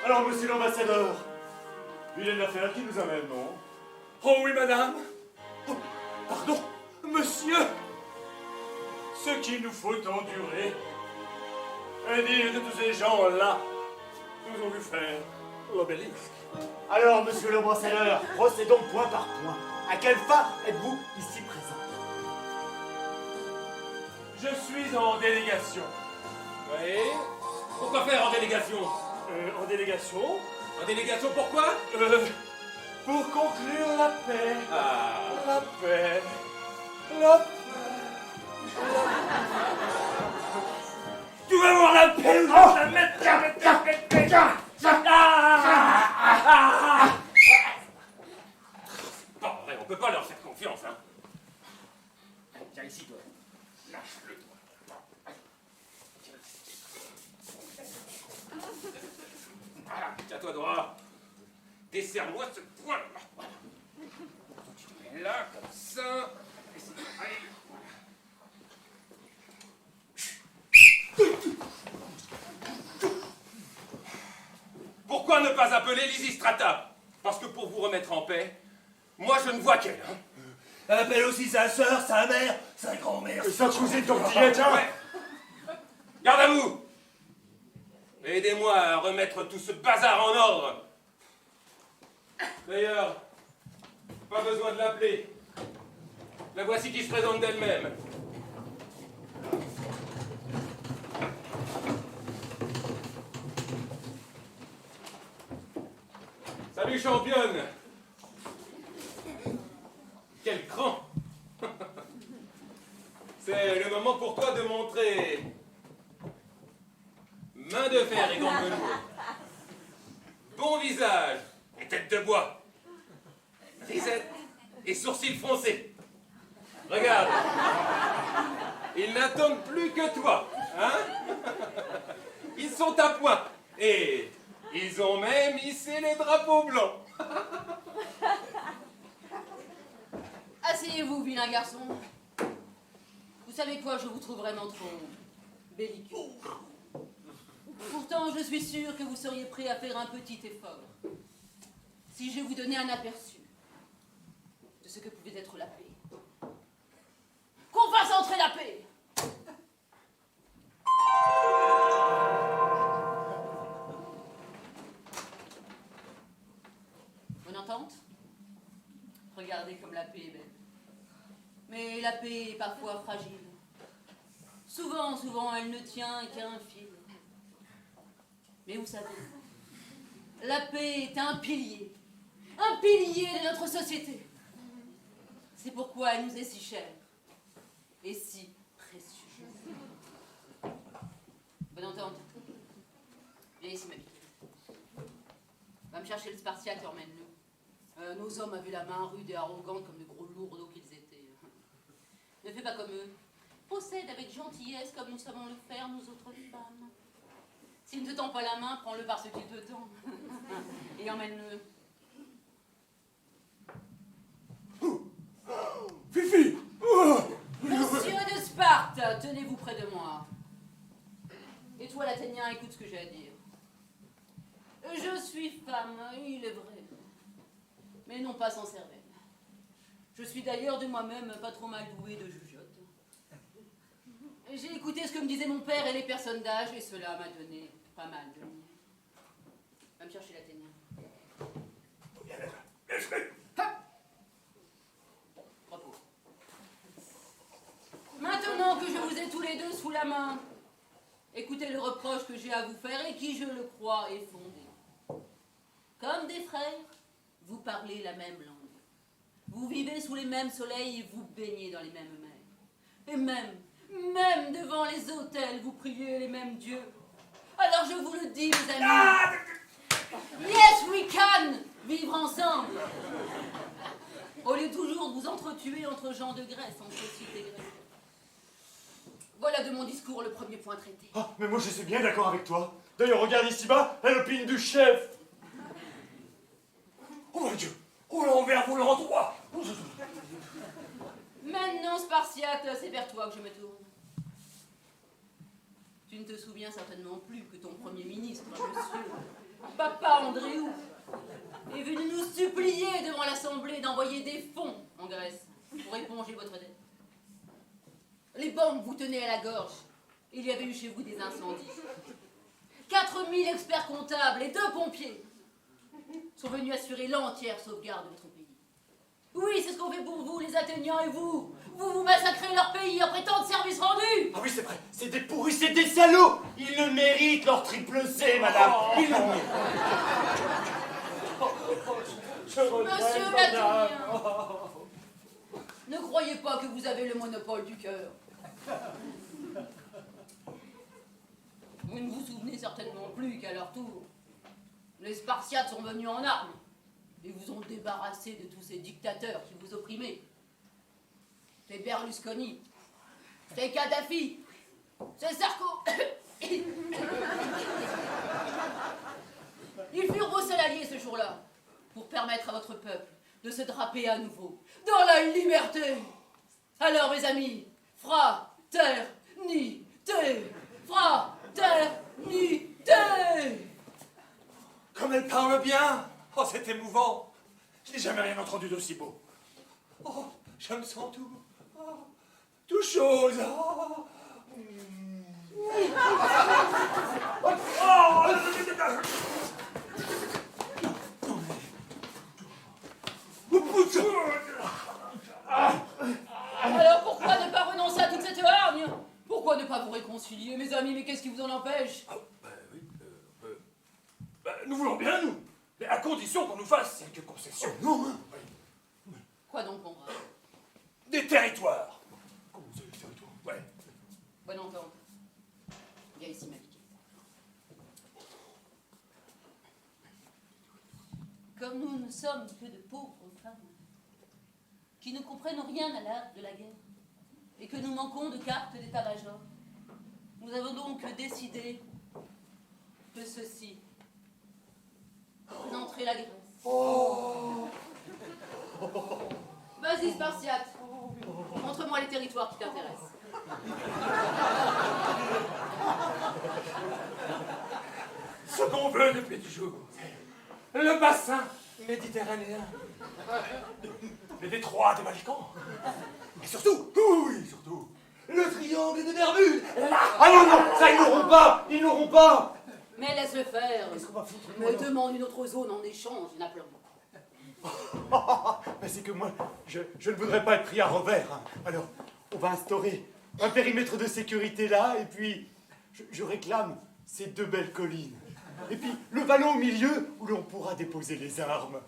Alors, monsieur l'ambassadeur, il y a une affaire qui nous amène, non? Oh oui, madame. Oh, pardon, monsieur. Ce qu'il nous faut endurer est dire que tous ces gens-là nous ont vu faire l'obélisque. Alors, monsieur l'ambassadeur, procédons point par point. À quelle fin êtes-vous ici présent? Je suis en délégation. Oui. Pourquoi faire en délégation? En délégation En délégation pourquoi? Pour conclure la paix. Ah. La paix. La paix. Tu vas voir la paix ou je vais te mettre. Pas vrai, on peut pas leur faire confiance, hein. Tiens ici, toi. Lâche-le, toi. Voilà, tiens-toi droit. Desserre-moi ce point. Voilà. Tu te mets là, comme ça. Et c'est pareil. Pourquoi ne pas appeler Lysistrata? Parce que pour vous remettre en paix, moi je ne vois qu'elle. Hein. Elle appelle aussi sa sœur, sa mère, sa grand-mère. Sa cousine tortillette, hein? Ouais. Garde à vous. Aidez-moi à remettre tout ce bazar en ordre. D'ailleurs, pas besoin de l'appeler. La voici qui se présente d'elle-même. Salut championne. Quel cran. C'est le moment pour toi de montrer main de fer et gants de velours. Bon visage et tête de bois. Grisette et sourcils froncés. Regarde. Ils n'attendent plus que toi, hein? Ils sont à point. Et ils ont même hissé les drapeaux blancs. Asseyez-vous, vilain garçon. Vous savez quoi, je vous trouve vraiment trop belliqueux. Pourtant, je suis sûre que vous seriez prêt à faire un petit effort. Si je vous donnais un aperçu de ce que pouvait être la paix. Qu'on fasse entrer la paix! Bonne entente? Regardez comme la paix est belle. Mais la paix est parfois fragile. Souvent, elle ne tient qu'à un fil. Mais vous savez, la paix est un pilier de notre société. C'est pourquoi elle nous est si chère et si précieuse. Bonne entente. Viens ici, ma vie. Va me chercher le Spartiate et emmène-le. Nos hommes avaient la main rude et arrogante comme de gros lourdeaux qu'ils étaient. Ne fais pas comme eux. Procède avec gentillesse comme nous savons le faire, nous autres femmes. S'il ne te tend pas la main, prends-le par ce qu'il te tend. Et emmène-le. Fifi! Monsieur de Sparte, tenez-vous près de moi. Et toi, l'Athénien, écoute ce que j'ai à dire. Je suis femme, il est vrai. Mais non pas sans cervelle. Je suis d'ailleurs de moi-même pas trop mal douée de jugeote. J'ai écouté ce que me disaient mon père et les personnes d'âge, et cela m'a donné pas mal de miel. Va me chercher l'Athénien. Repos. Maintenant que je vous ai tous les deux sous la main, écoutez le reproche que j'ai à vous faire et qui, je le crois, est fondé. Comme des frères, vous parlez la même langue. Vous vivez sous les mêmes soleils et vous baignez dans les mêmes mers. Et même devant les autels, vous priez les mêmes dieux. Alors je vous le dis, mes amis. Yes, we can vivre ensemble. Au lieu toujours de vous entretuer entre gens de Grèce, en société grecque. Voilà de mon discours le premier point traité. Ah, mais moi je suis bien d'accord avec toi. D'ailleurs, regarde ici-bas, la l'opine du chef. Oh mon Dieu! Oh l'envers vous l'endroit! Maintenant, Spartiate, c'est vers toi que je me tourne. Tu ne te souviens certainement plus que ton premier ministre, monsieur Papa Andréou, est venu nous supplier devant l'Assemblée d'envoyer des fonds en Grèce pour éponger votre dette. Les banques vous tenaient à la gorge. Il y avait eu chez vous des incendies. 4000 experts comptables et 2 pompiers sont venus assurer l'entière sauvegarde de votre pays. Oui, c'est ce qu'on fait pour vous, les Athéniens, et vous massacrez leur pays après tant de services rendus. Ah oui, c'est vrai, c'est des pourris, c'est des salauds. Ils le méritent, leur triple C, madame. Ils le méritent. Monsieur l'Athénien, ne croyez pas que vous avez le monopole du cœur. Vous ne vous souvenez certainement plus qu'à leur tour, les Spartiates sont venus en armes et vous ont débarrassé de tous ces dictateurs qui vous opprimaient. C'est Berlusconi, c'est Kadhafi, c'est Sarko. Ils furent vos seuls alliés ce jour-là pour permettre à votre peuple de se draper à nouveau dans la liberté. Alors, mes amis, fraternité, fraternité. Comme elle parle bien! Oh, c'est émouvant! Je n'ai jamais rien entendu d'aussi beau. Oh, je me sens tout chose. Oh. Alors pourquoi ne pas renoncer à toute cette hargne? Pourquoi ne pas vous réconcilier, mes amis? Mais qu'est-ce qui vous en empêche? Nous voulons bien, nous, mais à condition qu'on nous fasse quelques concessions. Non, hein? Quoi donc, Conrad? Des territoires. Comment vous avez des territoires? Ouais. Bonne entente. Viens ici, ma vie. Comme nous ne sommes que de pauvres femmes, qui ne comprennent rien à l'art de la guerre et que nous manquons de cartes d'état-major. Nous avons donc décidé que ceci, d'entrer la Grèce. Vas-y, Spartiate, montre-moi les territoires qui t'intéressent. Ce qu'on veut depuis toujours. Le bassin méditerranéen. Les détroits des Balkans. Et surtout, oui, surtout, le triangle des Bermudes. Là. Ah non, non, ça ils n'auront pas. Ils n'auront pas. Mais laisse-le faire. Qu'est-ce qu'on va foutre? Me demande une autre zone en échange, il y en a plein. Mais c'est que moi, je ne voudrais pas être pris à revers. Hein. Alors, on va instaurer un périmètre de sécurité là, et puis je réclame ces 2 belles collines. Et puis le vallon au milieu où l'on pourra déposer les armes.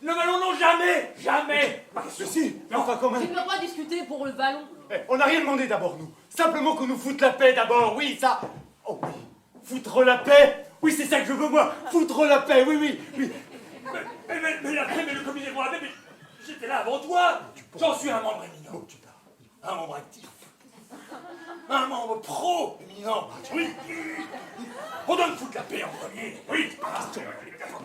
Le ballon, non, jamais. Jamais. Mais si, mais enfin quand Tu même. ne peux pas discuter pour le ballon. Eh, on n'a rien demandé d'abord, nous. Simplement qu'on nous foute la paix d'abord, oui, ça. Oh oui, foutre la paix. Oui, c'est ça que je veux, moi. Foutre la paix, oui, oui, oui. Mais la paix, mais le comité pour la paix, mais j'étais là avant toi. J'en suis un membre éminent. Un membre actif. Un membre pro-éminent. Oui. On doit me foutre la paix en premier. Oui.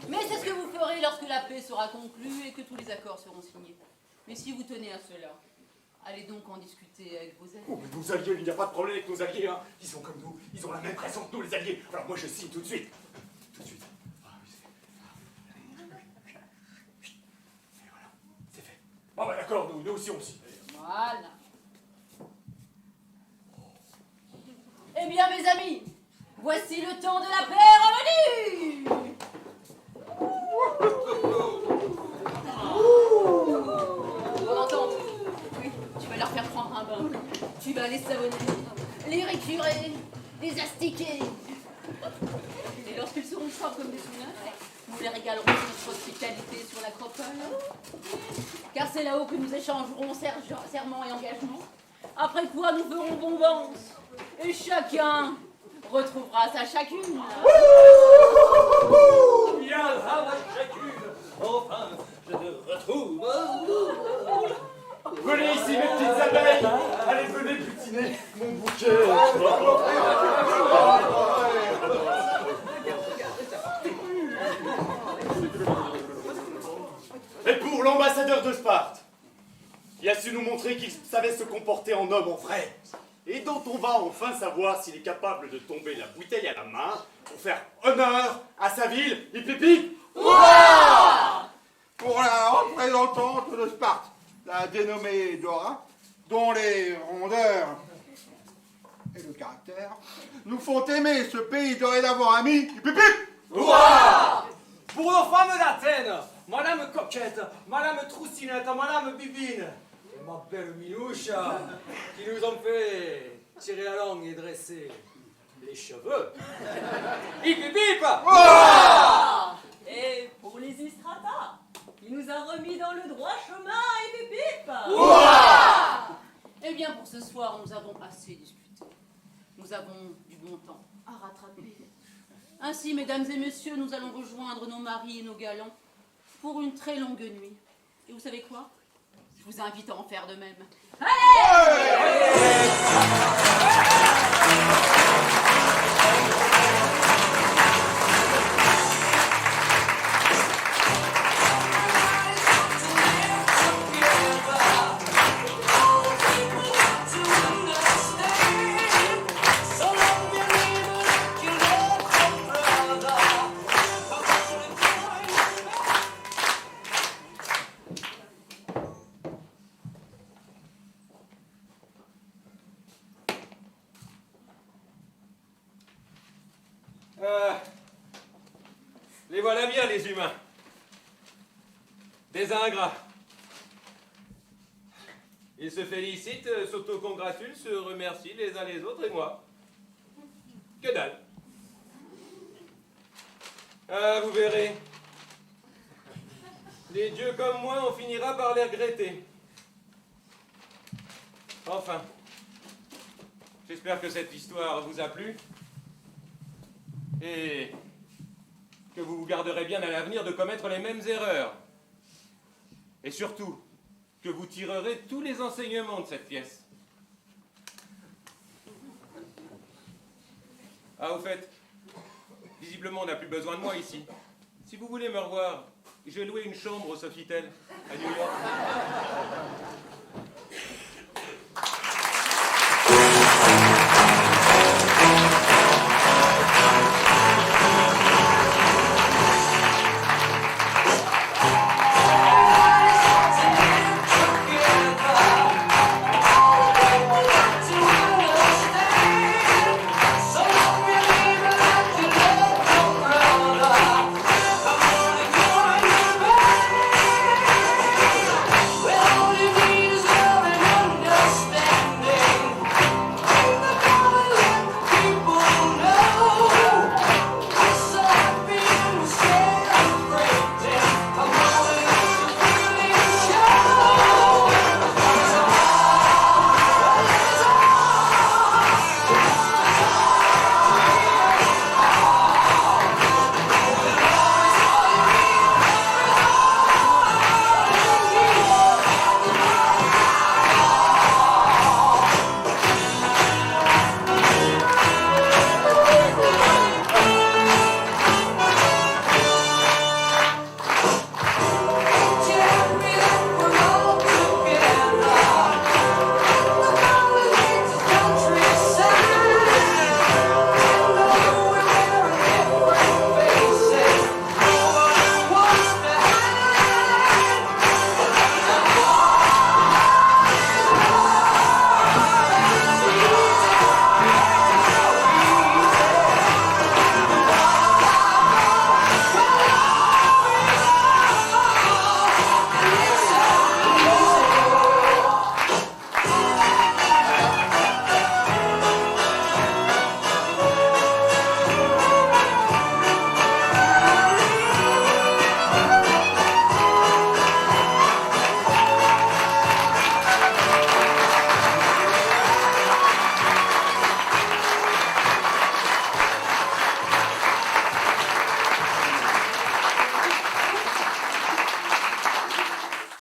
Mais c'est ce que vous ferez lorsque la paix sera conclue et que tous les accords seront signés. Mais si vous tenez à cela, allez donc en discuter avec vos alliés. Oh, mais nos alliés, il n'y a pas de problème avec nos alliés, hein. Ils sont comme nous, ils ont la même pression que nous, les alliés. Alors moi, je signe tout de suite. Tout de suite. Ah, oui, et voilà, c'est fait. Bon, bah d'accord, nous aussi, on signe. Voilà. Eh bien, mes amis, voici le temps de la paix revenu. Bonne entente. Oui, tu vas leur faire prendre un bain. Tu vas les savonner, les récurer, les astiquer. Et lorsqu'ils seront propres comme des sous-neufs, nous les régalerons de notre hospitalité sur l'acropole. Car c'est là-haut que nous échangerons serment et engagement. Après quoi, nous ferons bombance. Et chacun retrouvera sa chacune. Viendra ma chacune. Enfin, je te retrouve. Venez ici, mes petites abeilles. Allez, venez butiner mon bouquet. Et pour l'ambassadeur de Sparte, qui a su nous montrer qu'il savait se comporter en homme en vrai, et dont on va enfin savoir s'il est capable de tomber la bouteille à la main pour faire honneur à sa ville, hip hip hip. Pour la représentante de Sparte, la dénommée Dora, dont les rondeurs et le caractère nous font aimer ce pays dorénavant ami. Pipi. Pour nos femmes d'Athènes, Madame Coquette, Madame Troussinette, Madame Bibine, et ma belle Minoucha, qui nous ont fait tirer la langue et dresser les cheveux. Hip hip hip. Et pour les Istrata, il nous a remis dans le droit chemin et pépip. Eh bien, pour ce soir, nous avons assez discuté. Nous avons du bon temps à rattraper. Ainsi, mesdames et messieurs, nous allons rejoindre nos maris et nos galants pour une très longue nuit. Et vous savez quoi? Je vous invite à en faire de même. Les voilà bien, les humains. Des ingrats. Ils se félicitent, s'autocongratulent, se remercient les uns les autres, et moi? Que dalle. Ah, vous verrez. Les dieux comme moi, on finira par les regretter. Enfin, j'espère que cette histoire vous a plu. Et que vous vous garderez bien à l'avenir de commettre les mêmes erreurs. Et surtout, que vous tirerez tous les enseignements de cette pièce. Ah, au fait, visiblement on n'a plus besoin de moi ici. Si vous voulez me revoir, j'ai loué une chambre au Sofitel, à New York.